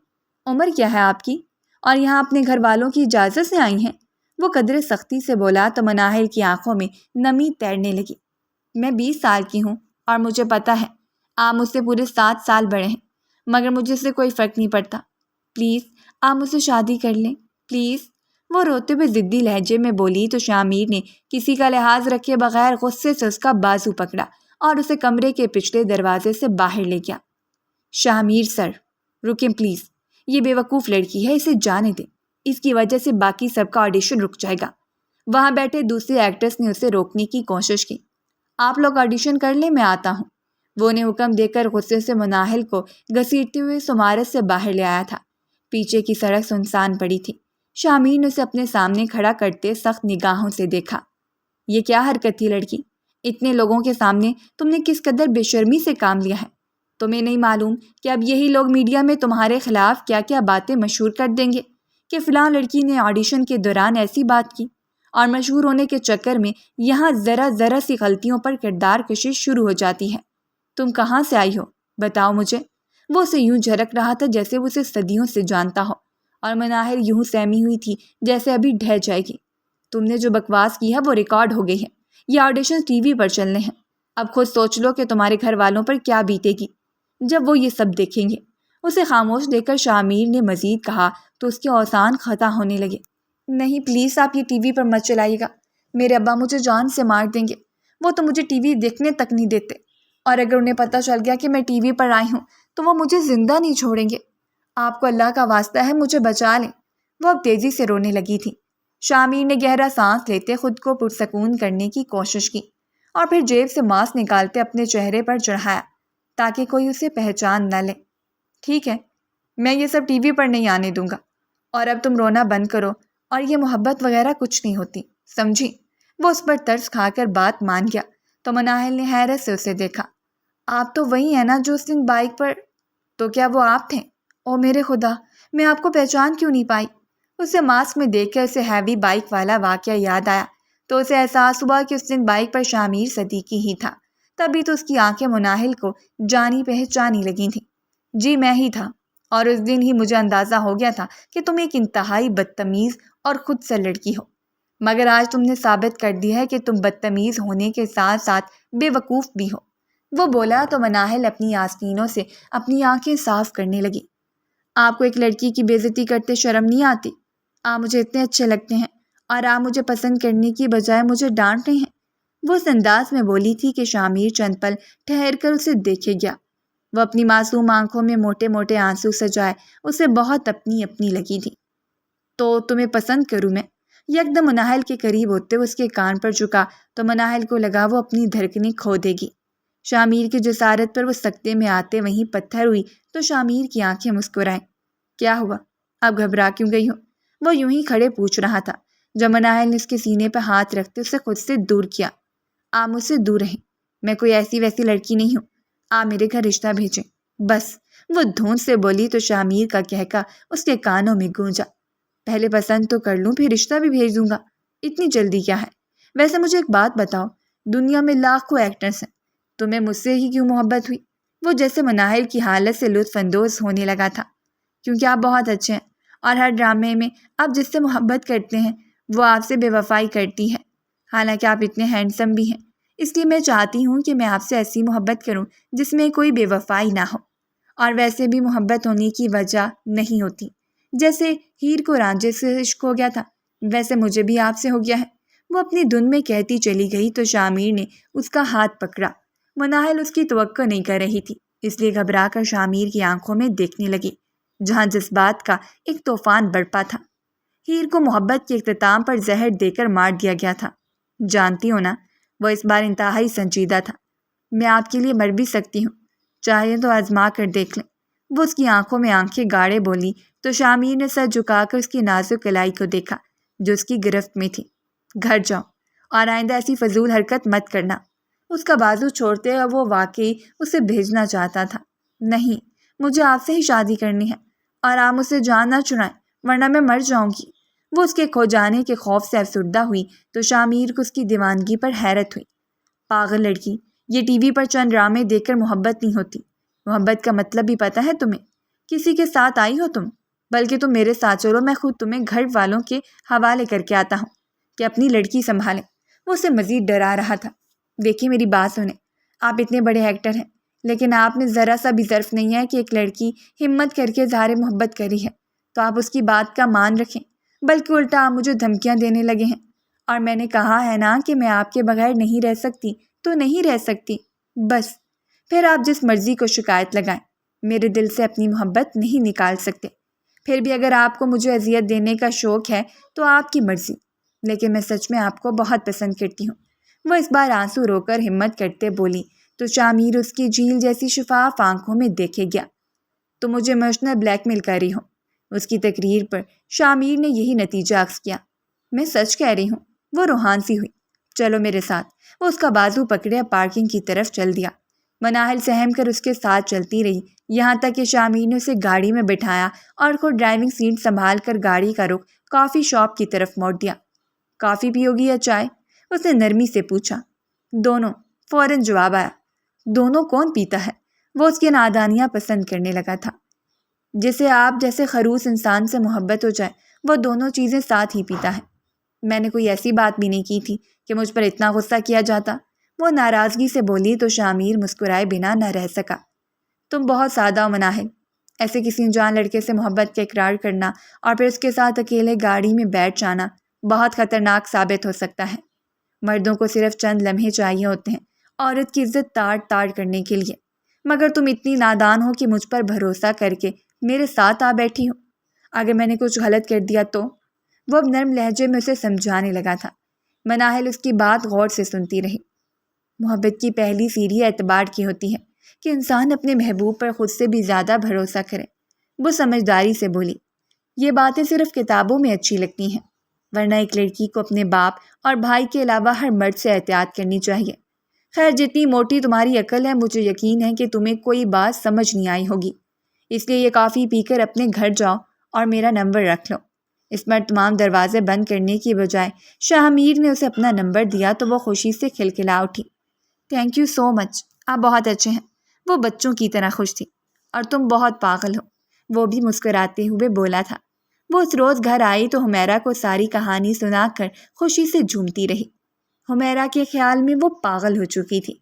عمر کیا ہے آپ کی؟ اور یہاں اپنے گھر والوں کی اجازت سے آئی ہیں؟ وہ قدر سختی سے بولا تو مناہل کی آنکھوں میں نمی تیرنے لگی۔ میں 20 سال کی ہوں اور مجھے پتہ ہے آپ مجھ سے پورے 7 سال بڑے ہیں، مگر مجھے اس سے کوئی فرق نہیں پڑتا۔ پلیز آپ مجھ سے شادی کر لیں، پلیز۔ وہ روتے ہوئے ضدی لہجے میں بولی تو شامیر نے کسی کا لحاظ رکھے بغیر غصے سے اس کا بازو پکڑا اور اسے کمرے کے پچھلے دروازے سے باہر لے گیا۔ شامیر سر، رکیں پلیز، یہ بے وقوف لڑکی ہے، اسے جانے دیں، اس کی وجہ سے باقی سب کا آڈیشن رک جائے گا۔ وہاں بیٹھے دوسرے ایکٹرس نے اسے روکنے کی کوشش کی۔ آپ لوگ آڈیشن کر لیں، میں آتا ہوں۔ وہ نے حکم دے کر غصے سے مناہل کو گھسیٹتے ہوئے سمارت سے باہر لے آیا تھا۔ پیچھے کی سڑک سنسان پڑی تھی۔ شامیر نے اسے اپنے سامنے کھڑا کرتے سخت نگاہوں سے دیکھا۔ یہ کیا حرکت تھی لڑکی؟ اتنے لوگوں کے سامنے تم نے کس قدر بے شرمی سے کام لیا ہے؟ تمہیں نہیں معلوم کہ اب یہی لوگ میڈیا میں تمہارے خلاف کیا کیا باتیں مشہور کر دیں گے کہ فلاں لڑکی نے آڈیشن کے دوران ایسی بات کی، اور مشہور ہونے کے چکر میں یہاں ذرا سی غلطیوں پر کردار کشی شروع ہو جاتی ہے۔ تم کہاں سے آئی ہو؟ بتاؤ مجھے۔ وہ اسے یوں جھرک رہا تھا جیسے وہ اسے صدیوں سے جانتا ہو، اور مناہل یوں سہمی ہوئی تھی جیسے ابھی ڈھہ جائے گی۔ تم نے جو بکواس کی ہے وہ ریکارڈ ہو گئی ہے، یہ آڈیشن ٹی وی پر چلنے ہیں۔ اب خود سوچ لو کہ تمہارے گھر والوں پر کیا بیتے گی جب وہ یہ سب دیکھیں گے۔ اسے خاموش دیکھ کر شامیر نے مزید کہا تو اس کے اوزان خطا ہونے لگے۔ نہیں پلیز، آپ یہ ٹی وی پر مت چلائیے گا، میرے ابا مجھے جان سے مار دیں گے۔ وہ تو مجھے ٹی وی دیکھنے تک نہیں دیتے، اور اگر انہیں پتہ چل گیا کہ میں ٹی وی پر آئی ہوں تو وہ مجھے زندہ نہیں چھوڑیں گے۔ آپ کو اللہ کا واسطہ ہے، مجھے بچا لیں۔ وہ اب تیزی سے رونے لگی تھی۔ شامیر نے گہرا سانس لیتے خود کو پرسکون کرنے کی کوشش کی اور پھر جیب سے ماسک نکالتے اپنے چہرے پر چڑھایا تاکہ کوئی اسے پہچان نہ لے۔ ٹھیک ہے، میں یہ سب ٹی وی پر نہیں آنے دوں گا، اور اب تم رونا بند کرو، اور یہ محبت وغیرہ کچھ نہیں ہوتی، سمجھی؟ وہ اس پر ترس کھا کر بات مان گیا تو مناہل نے حیرت سے اسے دیکھا۔ آپ تو وہی ہیں نا جو اس دن بائک پر… تو کیا وہ آپ تھے؟ او میرے خدا، میں آپ کو پہچان کیوں نہیں پائی؟ اسے ماسک میں دیکھ کر اسے ہیوی بائک والا واقعہ یاد آیا تو اسے احساس ہوا کہ اس دن بائک پر شامیر صدیقی ہی تھا۔ تبھی تو اس کی آنکھیں مناہل کو جانی پہچانی لگی تھیں۔ جی میں ہی تھا، اور اس دن ہی مجھے اندازہ ہو گیا تھا کہ تم ایک انتہائی بدتمیز اور خود سے لڑکی ہو، مگر آج تم نے ثابت کر دیا ہے کہ تم بدتمیز ہونے کے ساتھ ساتھ بے وقوف بھی ہو۔ وہ بولا تو مناہل اپنی آستینوں سے اپنی آنکھیں صاف کرنے لگی۔ آپ کو ایک لڑکی کی بے عزتی کرتے شرم نہیں آتی؟ آپ مجھے اتنے اچھے لگتے ہیں اور آپ مجھے پسند کرنے کی بجائے مجھے ڈانٹ رہے ہیں۔ وہ اس انداز میں بولی تھی کہ شامیر چند پل ٹھہر کر اسے دیکھے گیا۔ وہ اپنی معصوم آنکھوں میں موٹے موٹے آنسو سجائے اسے بہت اپنی لگی تھی۔ تو تمہیں پسند کروں میں؟ یکدم مناہل کے قریب ہوتے ہوئے اس کے کان پر جھکا تو مناہل کو لگا وہ اپنی دھڑکنیں کھو دے گی۔ شامیر کی جسارت پر وہ سکتے میں آتے وہیں پتھر ہوئی تو شامیر کی آنکھیں مسکرائیں۔ کیا ہوا؟ اب گھبرا کیوں گئی ہو؟ وہ یوں ہی کھڑے پوچھ رہا تھا جب مناہل نے اس کے سینے پہ ہاتھ رکھتے اسے خود سے دور کیا۔ آپ مجھ سے دور رہیں، میں کوئی ایسی ویسی لڑکی نہیں ہوں، آپ میرے گھر رشتہ بھیجیں بس۔ وہ دھون سے بولی تو شامیر کا کہکا اس کے کانوں میں گونجا۔ پہلے پسند تو کر لوں پھر رشتہ بھی بھیج دوں گا، اتنی جلدی کیا ہے؟ ویسے مجھے ایک بات بتاؤ، دنیا میں لاکھوں ایکٹرس ہیں، تمہیں مجھ سے ہی کیوں محبت ہوئی؟ وہ جیسے مناہل کی حالت سے لطف اندوز ہونے لگا تھا۔ کیونکہ آپ بہت اچھے ہیں، اور ہر ڈرامے میں آپ جس سے محبت کرتے ہیں وہ آپ سے بے وفائی کرتی ہے، حالانکہ آپ اتنے ہینڈسم بھی ہیں۔ اس لیے میں چاہتی ہوں کہ میں آپ سے ایسی محبت کروں جس میں کوئی بے وفائی نہ ہو، اور ویسے بھی محبت ہونے کی وجہ نہیں ہوتی۔ جیسے ہیر کو رانجھے سے عشق ہو گیا تھا، ویسے مجھے بھی آپ سے ہو گیا ہے۔ وہ اپنی دھن میں کہتی چلی گئی تو شامیر نے اس کا ہاتھ پکڑا۔ مناہل اس کی توقع نہیں کر رہی تھی، اس لیے گھبرا کر شامیر کی آنکھوں میں دیکھنے لگی جہاں جذبات کا ایک طوفان برپا تھا۔ ہیر کو محبت کے اختتام پر زہر دے کر مار دیا گیا تھا، جانتی ہو نا؟ وہ اس بار انتہائی سنجیدہ تھا۔ میں آپ کے لیے مر بھی سکتی ہوں، چاہیے تو آزما کر دیکھ لیں۔ وہ اس کی آنکھوں میں آنکھیں گاڑے بولی تو شامیر نے سر جھکا کر اس کی نازک کلائی کو دیکھا جو اس کی گرفت میں تھی۔ گھر جاؤ اور آئندہ ایسی فضول حرکت مت کرنا۔ اس کا بازو چھوڑتے ہوئے وہ واقعی اسے بھیجنا چاہتا تھا۔ نہیں، مجھے آپ سے ہی شادی کرنی ہے، اور آپ مجھ سے جان نہ چھڑائیں ورنہ میں مر جاؤں گی۔ وہ اس کے کھو جانے کے خوف سے افسردہ ہوئی تو شامیر کو اس کی دیوانگی پر حیرت ہوئی۔ پاگل لڑکی، یہ ٹی وی پر چند ڈرامے دیکھ کر محبت نہیں ہوتی، محبت کا مطلب بھی پتہ ہے تمہیں؟ کسی کے ساتھ آئی ہو تم؟ بلکہ تم میرے ساتھ چلو، میں خود تمہیں گھر والوں کے حوالے کر کے آتا ہوں کہ اپنی لڑکی سنبھالیں۔ وہ اسے مزید ڈرا رہا تھا۔ دیکھیے میری بات سنیں، آپ اتنے بڑے ایکٹر ہیں، لیکن آپ نے ذرا سا بھی ظرف نہیں ہے کہ ایک لڑکی ہمت کر کے اظہار محبت کری ہے تو آپ اس کی بات کا مان رکھیں، بلکہ الٹا آپ مجھے دھمکیاں دینے لگے ہیں۔ اور میں نے کہا ہے نا کہ میں آپ کے بغیر نہیں رہ سکتی تو نہیں رہ سکتی، بس۔ پھر آپ جس مرضی کو شکایت لگائیں، میرے دل سے اپنی محبت نہیں نکال سکتے۔ پھر بھی اگر آپ کو مجھے اذیت دینے کا شوق ہے تو آپ کی مرضی، لیکن میں سچ میں آپ کو بہت پسند کرتی ہوں۔ وہ اس بار آنسو رو کر ہمت کرتے بولی تو شامیر اس کی جھیل جیسی شفاف آنکھوں میں دیکھے گیا۔ تو مجھے ایموشنل بلیک میل کر رہی ہوں۔ اس کی تقریر پر شامیر نے یہی نتیجہ اخذ کیا۔ میں سچ کہہ رہی ہوں۔ وہ روحان سی ہوئی۔ چلو میرے ساتھ۔ وہ اس کا بازو پکڑے پارکنگ کی طرف چل دیا۔ مناہل سہم کر اس کے ساتھ چلتی رہی، یہاں تک کہ شامیر نے اسے گاڑی میں بٹھایا اور خود ڈرائیونگ سیٹ سنبھال کر گاڑی کا رخ کافی شاپ کی طرف موڑ دیا۔ کافی پیو گی یا چائے؟ اس نے نرمی سے پوچھا۔ دونوں، فوراً جواب آیا۔ دونوں کون پیتا ہے؟ وہ اس کی نادانیاں پسند کرنے لگا تھا۔ جسے آپ جیسے خروس انسان سے محبت ہو جائے وہ دونوں چیزیں ساتھ ہی پیتا ہے۔ میں نے کوئی ایسی بات بھی نہیں کی تھی کہ مجھ پر اتنا غصہ کیا جاتا، وہ ناراضگی سے بولی تو شامیر مسکرائے بنا نہ رہ سکا۔ تم بہت سادہ ہو مناہل، ایسے کسی انجان لڑکے سے محبت کا اقرار کرنا اور پھر اس کے ساتھ اکیلے گاڑی میں بیٹھ جانا بہت خطرناک ثابت ہو سکتا ہے۔ مردوں کو صرف چند لمحے چاہیے ہوتے ہیں عورت کی عزت تاڑ تاڑ کرنے کے لیے، مگر تم اتنی نادان ہو کہ مجھ پر بھروسہ کر کے میرے ساتھ آ بیٹھی ہو۔ اگر میں نے کچھ غلط کر دیا تو؟ وہ اب نرم لہجے میں اسے سمجھانے لگا تھا۔ مناہل اس کی بات غور سے سنتی رہی۔ محبت کی پہلی سیڑھی اعتبار کی ہوتی ہے کہ انسان اپنے محبوب پر خود سے بھی زیادہ بھروسہ کرے۔ وہ سمجھداری سے بولی، یہ باتیں صرف کتابوں میں اچھی لگتی ہیں، ورنہ ایک لڑکی کو اپنے باپ اور بھائی کے علاوہ ہر مرد سے احتیاط کرنی چاہیے۔ خیر جتنی موٹی تمہاری عقل ہے مجھے یقین ہے کہ تمہیں کوئی بات سمجھ نہیں آئی ہوگی، اس لیے یہ کافی پی کر اپنے گھر جاؤ اور میرا نمبر رکھ لو۔ اس پر تمام دروازے بند کرنے کی بجائے شامیر نے اسے اپنا نمبر دیا تو وہ خوشی سے کھلکھلا اٹھی۔ تھینک یو سو مچ، آپ بہت اچھے ہیں۔ وہ بچوں کی طرح خوش تھی۔ اور تم بہت پاگل ہو، وہ بھی مسکراتے ہوئے بولا تھا۔ وہ اس روز گھر آئی تو حمیرہ کو ساری کہانی سنا کر خوشی سے جھومتی رہی۔ حمیرہ کے خیال میں وہ پاگل ہو چکی تھی،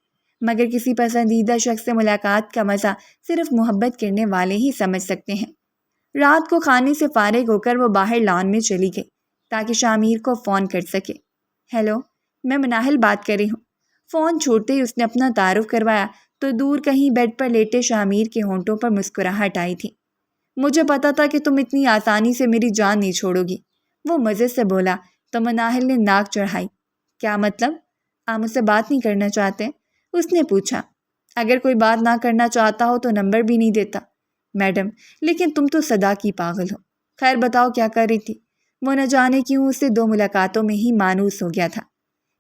مگر کسی پسندیدہ شخص سے ملاقات کا مزہ صرف محبت کرنے والے ہی سمجھ سکتے ہیں۔ رات کو کھانے سے فارغ ہو کر وہ باہر لان میں چلی گئی تاکہ شامیر کو فون کر سکے۔ ہیلو، میں مناہل بات کر رہی ہوں۔ فون چھوڑتے ہی اس نے اپنا تعارف کروایا تو دور کہیں بیڈ پر لیٹے شامیر کے ہونٹوں پر مسکراہٹ آئی تھی۔ مجھے پتا تھا کہ تم اتنی آسانی سے میری جان نہیں چھوڑو گی، وہ مزے سے بولا تو مناہل نے ناک چڑھائی۔ کیا مطلب؟ آپ مجھ سے بات نہیں کرنا چاہتے؟ اس نے پوچھا۔ اگر کوئی بات نہ کرنا چاہتا ہو تو نمبر بھی نہیں دیتا میڈم، لیکن تم تو صدا کی پاگل ہو۔ خیر بتاؤ کیا کر رہی تھی؟ وہ نہ جانے کیوں اسے 2 ملاقاتوں میں ہی مانوس ہو گیا تھا۔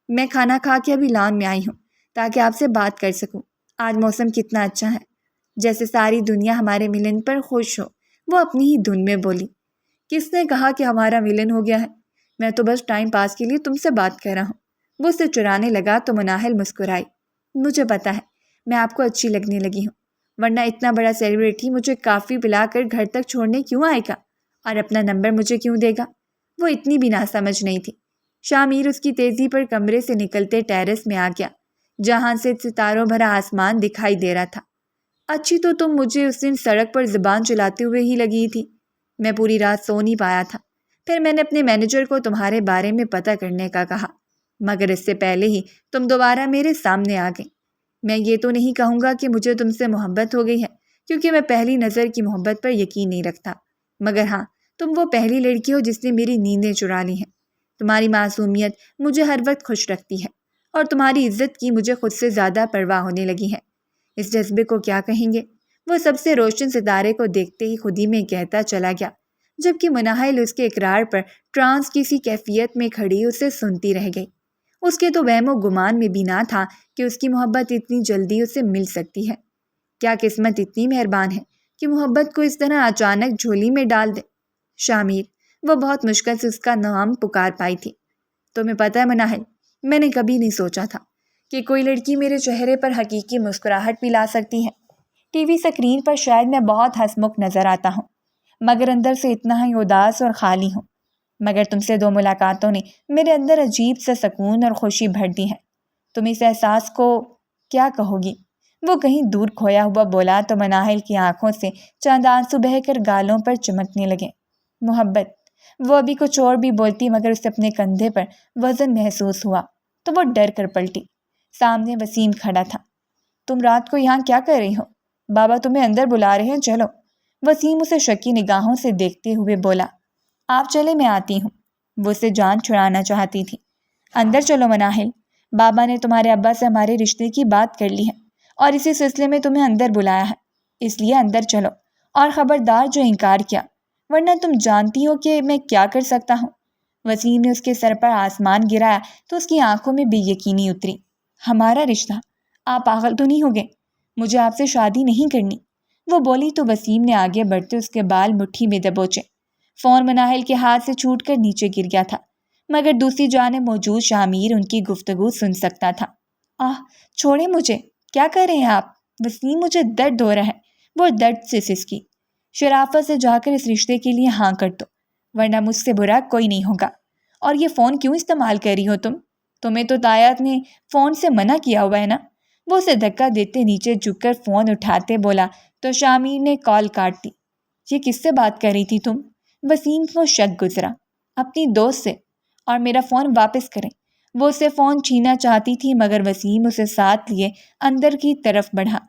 میں کھانا کھا کے ابھی لان میں آئی ہوں تاکہ آپ سے بات کر سکوں۔ آج موسم کتنا اچھا ہے، جیسے ساری دنیا ہمارے ملن پر خوش ہو، وہ اپنی ہی دھن میں بولی۔ کس نے کہا کہ ہمارا ملن ہو گیا ہے؟ میں تو بس ٹائم پاس کے لیے تم سے بات کر رہا ہوں۔ وہ اسے چرانے لگا تو مناہل مسکرائی۔ مجھے پتا ہے میں آپ کو اچھی لگنے لگی ہوں، ورنہ اتنا بڑا سیلیبریٹی مجھے کافی پلا کر گھر تک چھوڑنے کیوں آئے گا اور اپنا نمبر مجھے کیوں دے گا؟ وہ اتنی بھی ناسمجھ نہیں تھی۔ شامیر اس کی تیزی پر کمرے سے نکلتے ٹیرس میں آ گیا جہاں سے ستاروں بھرا آسمان دکھائی دے رہا تھا۔ اچھی تو تم مجھے اس دن سڑک پر زبان چلاتے ہوئے ہی لگی تھی۔ میں پوری رات سو نہیں پایا تھا، پھر میں نے اپنے مینیجر کو تمہارے بارے میں پتہ کرنے کا کہا، مگر اس سے پہلے ہی تم دوبارہ میرے سامنے آ گئی۔ میں یہ تو نہیں کہوں گا کہ مجھے تم سے محبت ہو گئی ہے، کیونکہ میں پہلی نظر کی محبت پر یقین نہیں رکھتا، مگر ہاں تم وہ پہلی لڑکی ہو جس نے میری نیندیں چرا لی ہیں۔ تمہاری معصومیت مجھے ہر وقت خوش رکھتی ہے اور تمہاری عزت کی مجھے خود سے زیادہ پرواہ ہونے لگی ہے۔ اس جذبے کو کیا کہیں گے؟ وہ سب سے روشن ستارے کو دیکھتے ہی خود ہی میں کہتا چلا گیا، جبکہ مناہل اس کے اقرار پر ٹرانس کسی کیفیت میں کھڑی اسے سنتی رہ گئی۔ اس کے تو وہم و گمان میں بھی نہ تھا کہ اس کی محبت اتنی جلدی اسے مل سکتی ہے۔ کیا قسمت اتنی مہربان ہے کہ محبت کو اس طرح اچانک جھولی میں ڈال دے۔ شامیر، وہ بہت مشکل سے اس کا نام پکار پائی تھی۔ تمہیں پتہ ہے مناہل، میں نے کبھی نہیں سوچا تھا کہ کوئی لڑکی میرے چہرے پر حقیقی مسکراہٹ بھی لا سکتی ہے۔ ٹی وی سکرین پر شاید میں بہت ہنسمکھ نظر آتا ہوں، مگر اندر سے اتنا ہی اداس اور خالی ہوں۔ مگر تم سے 2 ملاقاتوں نے میرے اندر عجیب سا سکون اور خوشی بھر دی ہے۔ تم اس احساس کو کیا کہو گی؟ وہ کہیں دور کھویا ہوا بولا تو مناہل کی آنکھوں سے چند آنسو بہہ کر گالوں پر چمکنے لگے۔ محبت۔ وہ ابھی کچھ اور بھی بولتی مگر اسے اپنے کندھے پر وزن محسوس ہوا تو وہ ڈر کر پلٹی۔ سامنے وسیم کھڑا تھا۔ تم رات کو یہاں کیا کر رہی ہو؟ بابا تمہیں اندر بلا رہے ہیں، چلو۔ وسیم اسے شکی نگاہوں سے دیکھتے ہوئے بولا، آپ چلے، میں آتی ہوں۔ وہ اسے جان چھڑانا چاہتی تھی۔ اندر چلو مناہل، بابا نے تمہارے ابا سے ہمارے رشتے کی بات کر لی ہے اور اسی سلسلے میں تمہیں اندر بلایا ہے، اس لیے اندر چلو اور خبردار جو انکار کیا، ورنہ تم جانتی ہو کہ میں کیا کر سکتا ہوں۔ وسیم نے اس کے سر پر آسمان گرایا تو اس کی آنکھوں میں بے یقینی اتری۔ ہمارا رشتہ؟ آپ پاگل تو نہیں ہو گئے؟ مجھے آپ سے شادی نہیں کرنی۔ وہ بولی تو وسیم نے آگے بڑھتے اس کے بال مٹھی میں دبوچے۔ فون مناہل کے ہاتھ سے چھوٹ کر نیچے گر گیا تھا، مگر دوسری جانب موجود شامیر ان کی گفتگو سن سکتا تھا۔ چھوڑیں مجھے، کیا کر رہے ہیں آپ؟ وسیم، مجھے درد ہو رہا ہے۔ وہ درد سے سسکی۔ شرافت سے جا کر اس رشتے کے لیے ہاں کر دو، ورنہ مجھ سے برا کوئی نہیں ہوگا۔ اور یہ فون کیوں استعمال کر رہی ہو تمہیں تو تایات نے فون سے منع کیا ہوا ہے نا؟ وہ اسے دھکا دیتے نیچے جھک کر فون اٹھاتے بولا تو شامیر نے کال کاٹ دی۔ یہ کس سے بات کر رہی تھی تم؟ وسیم کو شک گزرا۔ اپنی دوست سے، اور میرا فون واپس کریں۔ وہ اسے فون چھینا چاہتی تھی مگر وسیم اسے ساتھ لیے اندر کی طرف بڑھا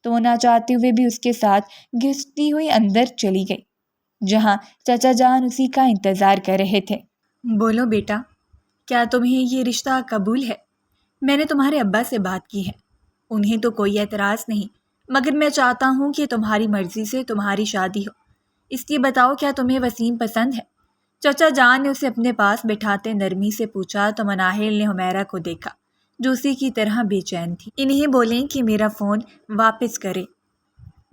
تو وہ نہ چاہتے ہوئے بھی اس کے ساتھ گھستی ہوئی اندر چلی گئی، جہاں چچا جان اسی کا انتظار کر رہے تھے۔ بولو بیٹا، کیا تمہیں یہ رشتہ قبول ہے؟ میں نے تمہارے ابا سے بات کی ہے، انہیں تو کوئی اعتراض نہیں، مگر میں چاہتا ہوں کہ تمہاری مرضی سے تمہاری شادی ہو، اس لیے بتاؤ کیا تمہیں وسیم پسند ہے؟ چچا جان نے اسے اپنے پاس بٹھاتے نرمی سے پوچھا تو مناہل نے حمیرہ کو دیکھا جو اسی کی طرح بے چین تھی۔ انہیں بولیں کہ میرا فون واپس کرے،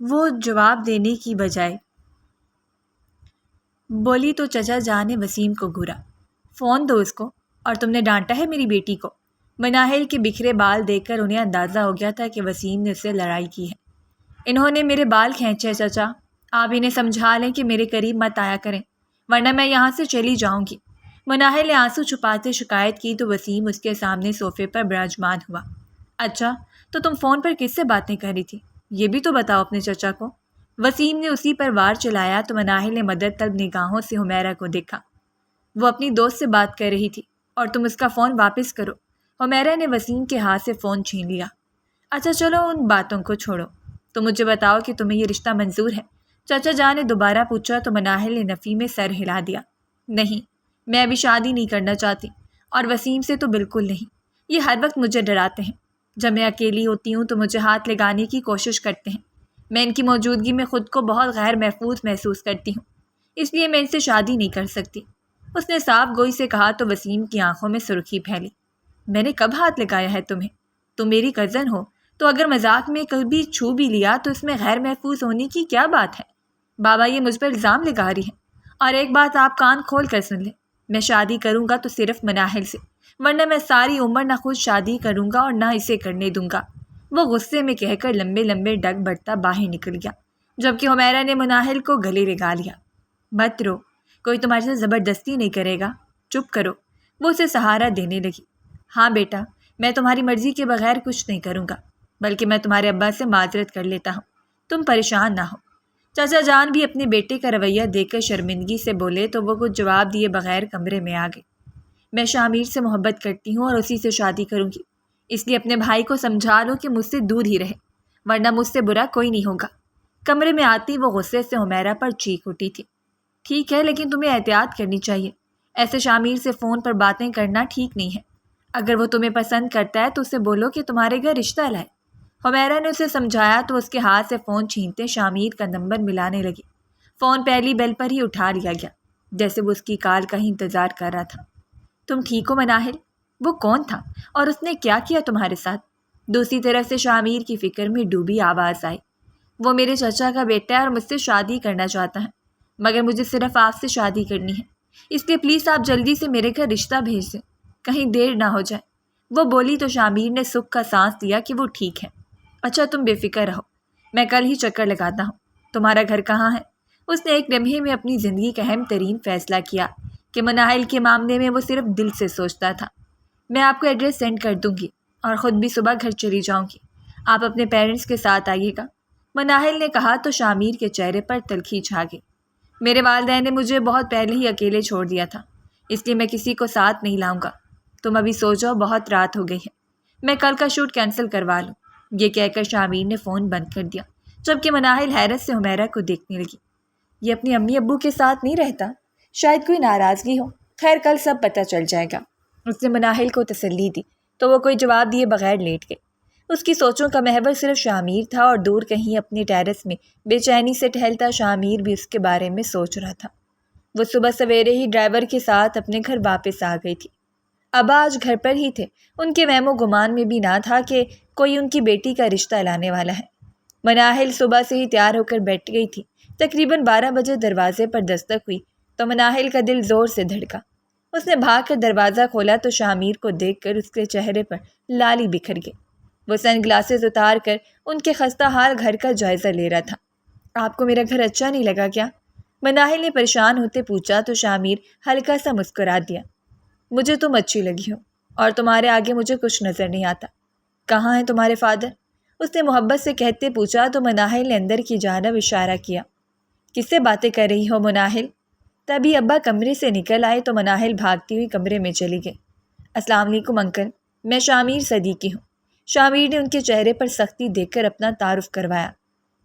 وہ جواب دینے کی بجائے بولی تو چچا جان نے وسیم کو گھورا۔ فون دو اس کو، اور تم نے ڈانٹا ہے میری بیٹی کو؟ مناہل کے بکھرے بال دیکھ کر انہیں اندازہ ہو گیا تھا کہ وسیم نے اس سے لڑائی کی ہے۔ انہوں نے میرے بال کھینچے چچا، آپ انہیں سمجھا لیں کہ میرے قریب مت آیا کریں ورنہ میں یہاں سے چلی جاؤں گی۔ مناہل نے آنسو چھپاتے شکایت کی تو وسیم اس کے سامنے صوفے پر براجمان ہوا۔ اچھا تو تم فون پر کس سے باتیں کر رہی تھی؟ یہ بھی تو بتاؤ اپنے چچا کو۔ وسیم نے اسی پر وار چلایا تو مناہل نے مدد طلب نگاہوں سے حمیرہ کو دیکھا۔ وہ اپنی دوست سے بات کر رہی تھی اور تم اس کا فون واپس کرو۔ حمیرہ نے وسیم کے ہاتھ سے فون چھین لیا۔ اچھا چلو ان باتوں کو چھوڑو، تو مجھے بتاؤ کہ تمہیں یہ رشتہ منظور ہے؟ چچا جان نے دوبارہ پوچھا تو مناہل نے نفی میں سر ہلا دیا۔ نہیں، میں ابھی شادی نہیں کرنا چاہتی، اور وسیم سے تو بالکل نہیں۔ یہ ہر وقت مجھے ڈراتے ہیں، جب میں اکیلی ہوتی ہوں تو مجھے ہاتھ لگانے کی کوشش کرتے ہیں۔ میں ان کی موجودگی میں خود کو بہت غیر محفوظ محسوس کرتی ہوں، اس لیے میں ان سے شادی نہیں کر سکتی۔ اس نے صاف گوئی سے کہا تو وسیم کی آنکھوں میں سرخی پھیلی۔ میں نے کب ہاتھ لگایا ہے تمہیں؟ تم میری کزن ہو تو اگر مذاق میں کبھی چھو بھی لیا تو اس میں غیر محفوظ ہونے کی کیا بات ہے؟ بابا یہ مجھ پر الزام لگا رہی ہے، اور ایک بات آپ کان کھول کر سن لیں، میں شادی کروں گا تو صرف مناہل سے، ورنہ میں ساری عمر نہ خود شادی کروں گا اور نہ اسے کرنے دوں گا۔ وہ غصے میں کہہ کر لمبے لمبے ڈگ بڑھتا باہر نکل گیا، جبکہ حمیرہ نے مناہل کو گلے لگا لیا۔ مت رو، کوئی تمہارے سے زبردستی نہیں کرے گا، چپ کرو۔ وہ اسے سہارا دینے لگی۔ ہاں بیٹا، میں تمہاری مرضی کے بغیر کچھ نہیں کروں گا، بلکہ میں تمہارے ابا سے معذرت کر لیتا ہوں، تم پریشان نہ ہو۔ چچا جان بھی اپنے بیٹے کا رویہ دیکھ کر شرمندگی سے بولے تو وہ کچھ جواب دیے بغیر کمرے میں آ گئے۔ میں شامیر سے محبت کرتی ہوں اور اسی سے شادی کروں گی، اس لیے اپنے بھائی کو سمجھا لو کہ مجھ سے دور ہی رہے، ورنہ مجھ سے برا کوئی نہیں ہوگا۔ کمرے میں آتی وہ غصے سے حمیرہ پر چیخ اٹھی تھی۔ ٹھیک ہے، لیکن تمہیں احتیاط کرنی چاہیے، ایسے شامیر سے فون پر باتیں کرنا ٹھیک نہیں ہے۔ اگر وہ تمہیں پسند کرتا ہے تو اسے بولو کہ تمہارے گھر رشتہ لائے۔ حمیرہ نے اسے سمجھایا تو اس کے ہاتھ سے فون چھینتے شامیر کا نمبر ملانے لگی۔ فون پہلی بیل پر ہی اٹھا لیا گیا، جیسے وہ اس کی کال کا ہی انتظار کر رہا تھا۔ تم ٹھیک ہو مناہل؟ وہ کون تھا اور اس نے کیا کیا تمہارے ساتھ؟ دوسری طرف سے شامیر کی فکر میں ڈوبی آواز آئی۔ وہ میرے چچا کا بیٹا ہے اور مجھ سے شادی کرنا چاہتا ہے، مگر مجھے صرف آپ سے شادی کرنی ہے، اس لیے پلیز آپ جلدی سے میرے گھر رشتہ بھیج دیں، کہیں دیر نہ ہو جائے۔ وہ بولی تو شامیر نے سکھ کا سانس لیا کہ وہ ٹھیک ہے۔ اچھا تم بے فکر رہو، میں کل ہی چکر لگاتا ہوں۔ تمہارا گھر کہاں ہے؟ اس نے ایک لمحے میں اپنی زندگی کا اہم ترین فیصلہ کیا کہ مناحل کے معاملے میں وہ صرف دل سے سوچتا تھا۔ میں آپ کو ایڈریس سینڈ کر دوں گی اور خود بھی صبح گھر چلی جاؤں گی۔ آپ اپنے پیرنٹس کے ساتھ آئیے گا، مناحل نے کہا تو شامیر کے چہرے پر تلخی چھا گئی۔ میرے والدین نے مجھے بہت پہلے ہی اکیلے چھوڑ دیا تھا، اس لیے میں کسی کو ساتھ نہیں لاؤں گا۔ تم ابھی سو جاؤ، بہت رات ہو گئی ہے، میں کل کا شوٹ کینسل کروا لوں۔ یہ کہہ کر شامیر نے فون بند کر دیا، جبکہ مناحل حیرت سے حمیرہ کو دیکھنے لگی۔ یہ اپنی امی ابو کے ساتھ نہیں رہتا، شاید کوئی ناراضگی ہو، خیر کل سب پتہ چل جائے گا۔ اس نے مناحل کو تسلی دی تو وہ کوئی جواب دیے بغیر لیٹ گئی۔ اس کی سوچوں کا محور صرف شامیر تھا اور دور کہیں اپنے ٹیرس میں بے چینی سے ٹہلتا شامیر بھی اس کے بارے میں سوچ رہا تھا۔ وہ صبح سویرے ہی ڈرائیور کے ساتھ اپنے گھر واپس آ گئی تھی۔ ابا آج گھر پر ہی تھے، ان کے وہم و گمان میں بھی نہ تھا کہ کوئی ان کی بیٹی کا رشتہ لانے والا ہے۔ مناحل صبح سے ہی تیار ہو کر بیٹھ گئی تھی۔ تقریباً 12 بجے دروازے پر دستک ہوئی تو مناحل کا دل زور سے دھڑکا۔ اس نے بھاگ کر دروازہ کھولا تو شامیر کو دیکھ کر اس کے چہرے پر لالی بکھر گئی۔ وہ سن گلاسز اتار کر ان کے خستہ حال گھر کا جائزہ لے رہا تھا۔ آپ کو میرا گھر اچھا نہیں لگا کیا؟ مناحل نے پریشان ہوتے پوچھا تو شامیر ہلکا سا مسکرا دیا۔ مجھے تم اچھی لگی ہو اور تمہارے آگے مجھے کچھ نظر نہیں آتا۔ کہاں ہیں تمہارے فادر؟ اس نے محبت سے کہتے پوچھا تو مناحل نے اندر کی جانب اشارہ کیا۔ کس سے باتیں کر رہی ہو مناحل؟ تبھی ابا کمرے سے نکل آئے تو مناحل بھاگتی ہوئی کمرے میں چلی گئی۔ السلام علیکم انکل، میں شامیر صدیقی ہوں۔ شامیر نے ان کے چہرے پر سختی دیکھ کر اپنا تعارف کروایا۔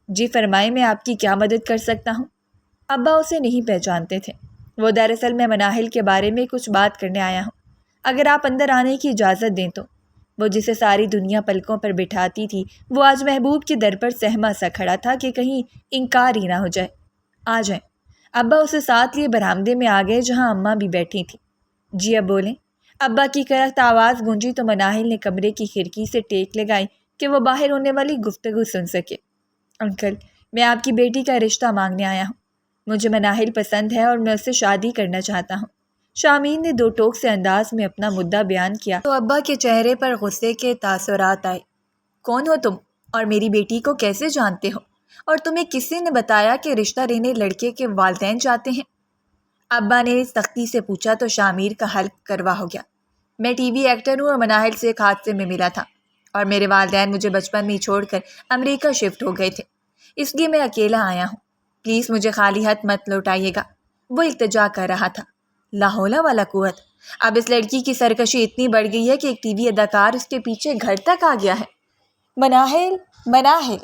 جی فرمائیں، میں آپ کی کیا مدد کر سکتا ہوں؟ ابا اسے نہیں پہچانتے تھے۔ وہ دراصل میں مناحل کے بارے میں کچھ بات کرنے آیا ہوں، اگر آپ اندر آنے کی اجازت دیں تو۔ وہ جسے ساری دنیا پلکوں پر بٹھاتی تھی وہ آج محبوب کے در پر سہما سا کھڑا تھا کہ کہیں انکار ہی نہ ہو جائے۔ آ جائیں۔ ابا اسے ساتھ لیے برآمدے میں آ گئے جہاں اماں بھی بیٹھی تھی۔ جی اب بولیں۔ ابا کی کرخت آواز گونجی تو مناحل نے کمرے کی کھڑکی سے ٹیک لگائی کہ وہ باہر ہونے والی گفتگو سن سکے۔ انکل، میں آپ کی بیٹی کا رشتہ مانگنے آیا ہوں۔ مجھے مناحل پسند ہے اور میں اس سے شادی کرنا چاہتا ہوں۔ شامیر نے دو ٹوک سے انداز میں اپنا مدعا بیان کیا تو ابا کے چہرے پر غصے کے تاثرات آئے۔ کون ہو تم اور میری بیٹی کو کیسے جانتے ہو؟ اور تمہیں کسی نے بتایا کہ رشتہ لینے لڑکے کے والدین چاہتے ہیں؟ ابا نے سختی سے پوچھا تو شامیر کا حلق کروا ہو گیا۔ میں ٹی وی ایکٹر ہوں اور مناحل سے ایک حادثے میں ملا تھا اور میرے والدین مجھے بچپن میں ہی چھوڑ کر امریکہ شفٹ ہو گئے تھے، اس لیے میں اکیلا آیا ہوں۔ پلیز مجھے خالی ہاتھ مت لوٹائیے گا، وہ التجا کر رہا تھا۔ لا حول ولا قوت، اب اس لڑکی کی سرکشی اتنی بڑھ گئی ہے کہ ایک ٹی وی اداکار اس کے پیچھے گھر تک آ گیا ہے۔ مناحل، مناحل!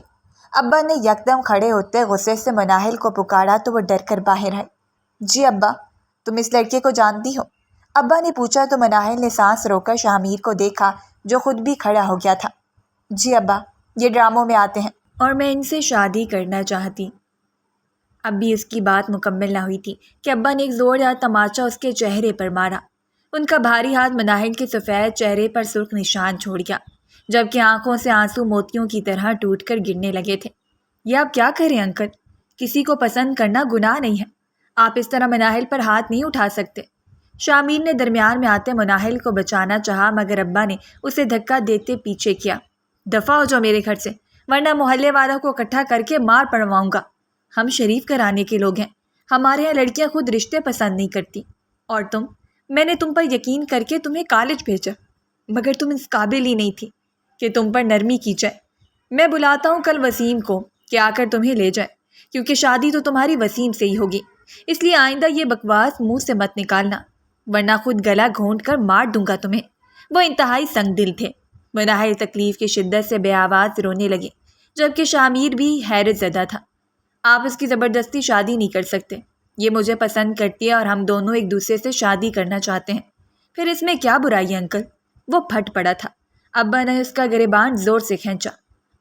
ابا نے یکدم کھڑے ہوتے غصے سے مناحل کو پکارا تو وہ ڈر کر باہر آئی۔ جی ابا، تم اس لڑکے کو جانتی ہو؟ ابا نے پوچھا تو مناحل نے سانس روک کر شامیر کو دیکھا جو خود بھی کھڑا ہو گیا تھا۔ جی ابا، یہ ڈراموں میں آتے ہیں اور میں ان سے شادی کرنا چاہتی۔ اب بھی اس کی بات مکمل نہ ہوئی تھی کہ ابا نے ایک زوردار تماچا اس کے چہرے پر مارا۔ ان کا بھاری ہاتھ مناحل کے سفید چہرے پر سرخ نشان چھوڑ گیا، جبکہ آنکھوں سے آنسو موتیوں کی طرح ٹوٹ کر گرنے لگے تھے۔ یہ آپ کیا کریں انکل؟ کسی کو پسند کرنا گناہ نہیں ہے، آپ اس طرح مناحل پر ہاتھ نہیں اٹھا سکتے۔ شامیر نے درمیان میں آتے مناحل کو بچانا چاہا مگر ابا نے اسے دھکا دیتے پیچھے کیا۔ دفع ہو جاؤ میرے گھر سے، ورنہ محلے والوں کو اکٹھا کر کے مار پڑواؤں گا۔ ہم شریف گھرانے کے لوگ ہیں، ہمارے یہاں لڑکیاں خود رشتے پسند نہیں کرتی۔ اور تم، میں نے تم پر یقین کر کے تمہیں کالج بھیجا مگر تم اس قابل ہی نہیں تھی کہ تم پر نرمی کی جائے۔ میں بلاتا ہوں کل وسیم کو کہ آ کر تمہیں لے جائے، کیونکہ شادی تو تمہاری وسیم سے ہی ہوگی، اس لیے آئندہ یہ بکواس منہ سے مت نکالنا ورنہ خود گلا گھونٹ کر مار دوں گا تمہیں۔ وہ انتہائی سنگ دل تھے۔ مناحل تکلیف کی شدت سے بے آواز رونے لگے، جبکہ شامیر بھی حیرت زدہ تھا۔ آپ اس کی زبردستی شادی نہیں کر سکتے، یہ مجھے پسند کرتی ہے اور ہم دونوں ایک دوسرے سے شادی کرنا چاہتے ہیں، پھر اس میں کیا برائی ہے انکل؟ وہ پھٹ پڑا تھا۔ ابا نے اس کا گریبان زور سے کھینچا۔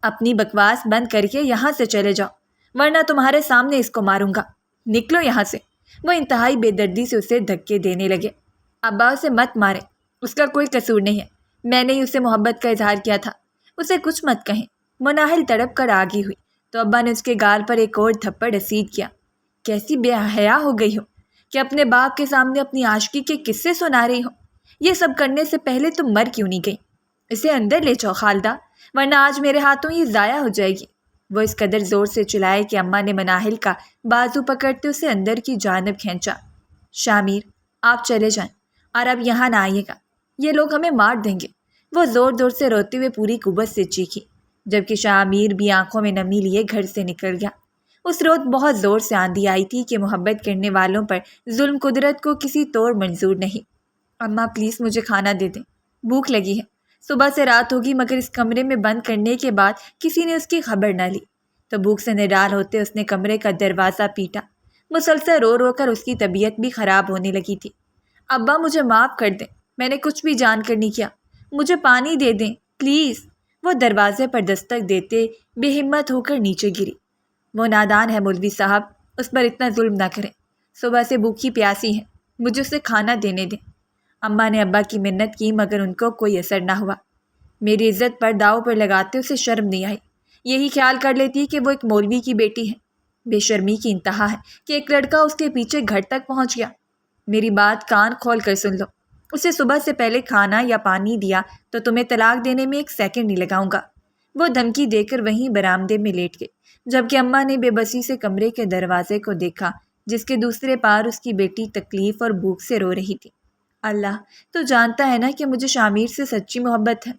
اپنی بکواس بند کر کے یہاں سے چلے جاؤ ورنہ تمہارے سامنے اس کو ماروں گا، نکلو یہاں سے۔ وہ انتہائی بے دردی سے اسے دھکے دینے لگے۔ ابا اسے مت مارے، اس کا کوئی قصور نہیں ہے، میں نے ہی اسے محبت کا اظہار کیا تھا، اسے کچھ مت کہیں۔ مناحل تڑپ کر آگی ہوئی تو ابا نے اس کے گال پر ایک اور تھپڑ رسید کیا۔ کیسی بے حیا ہو گئی ہو کہ اپنے باپ کے سامنے اپنی عاشقی کے قصے سنا رہی ہو؟ یہ سب کرنے سے پہلے تم مر کیوں نہیں گئی؟ اسے اندر لے جاؤ خالدہ، ورنہ آج میرے ہاتھوں یہ ضائع ہو جائے گی۔ وہ اس قدر زور سے چلائے کہ اماں نے مناہل کا بازو پکڑتے اسے اندر کی جانب کھینچا۔ شامیر آپ چلے جائیں اور اب یہاں نہ آئیے گا، یہ لوگ ہمیں مار دیں گے، وہ زور زور سے روتے ہوئے پوری قوت سے چیخی، جبکہ شامیر بھی آنکھوں میں نمی لیے گھر سے نکل گیا۔ اس روز بہت زور سے آندھی آئی تھی کہ محبت کرنے والوں پر ظلم قدرت کو کسی طور منظور نہیں۔ اماں پلیز مجھے کھانا دے دیں، بھوک لگی ہے، صبح سے رات ہوگی مگر اس کمرے میں بند کرنے کے بعد کسی نے اس کی خبر نہ لی۔ تو بھوک سے نڈال ہوتے اس نے کمرے کا دروازہ پیٹا۔ مسلسل رو رو کر اس کی طبیعت بھی خراب ہونے لگی تھی۔ ابا مجھے معاف کر دیں، میں نے کچھ بھی جان کر نہیں کیا، مجھے پانی دے دیں پلیز۔ وہ دروازے پر دستک دیتے بے ہمت ہو کر نیچے گری۔ وہ نادان ہے مولوی صاحب، اس پر اتنا ظلم نہ کریں، صبح سے بھوکی پیاسی ہے، مجھے اسے کھانا دینے دیں۔ اماں نے ابا کی منت کی مگر ان کو کوئی اثر نہ ہوا۔ میری عزت پر داؤ پر لگاتے اسے شرم نہیں آئی، یہی خیال کر لیتی کہ وہ ایک مولوی کی بیٹی ہے۔ بے شرمی کی انتہا ہے کہ ایک لڑکا اس کے پیچھے گھر تک پہنچ گیا۔ میری بات کان کھول کر سن لو، اسے صبح سے پہلے کھانا یا پانی دیا تو تمہیں طلاق دینے میں 1 سیکنڈ نہیں لگاؤں گا۔ وہ دھمکی دے کر وہیں برآمدے میں لیٹ گئی، جبکہ اماں نے بے بسی سے کمرے کے دروازے کو دیکھا جس کے دوسرے پار اس کی بیٹی تکلیف اور بھوک سے رو رہی تھی۔ اللہ تو جانتا ہے نا کہ مجھے شامیر سے سچی محبت ہے۔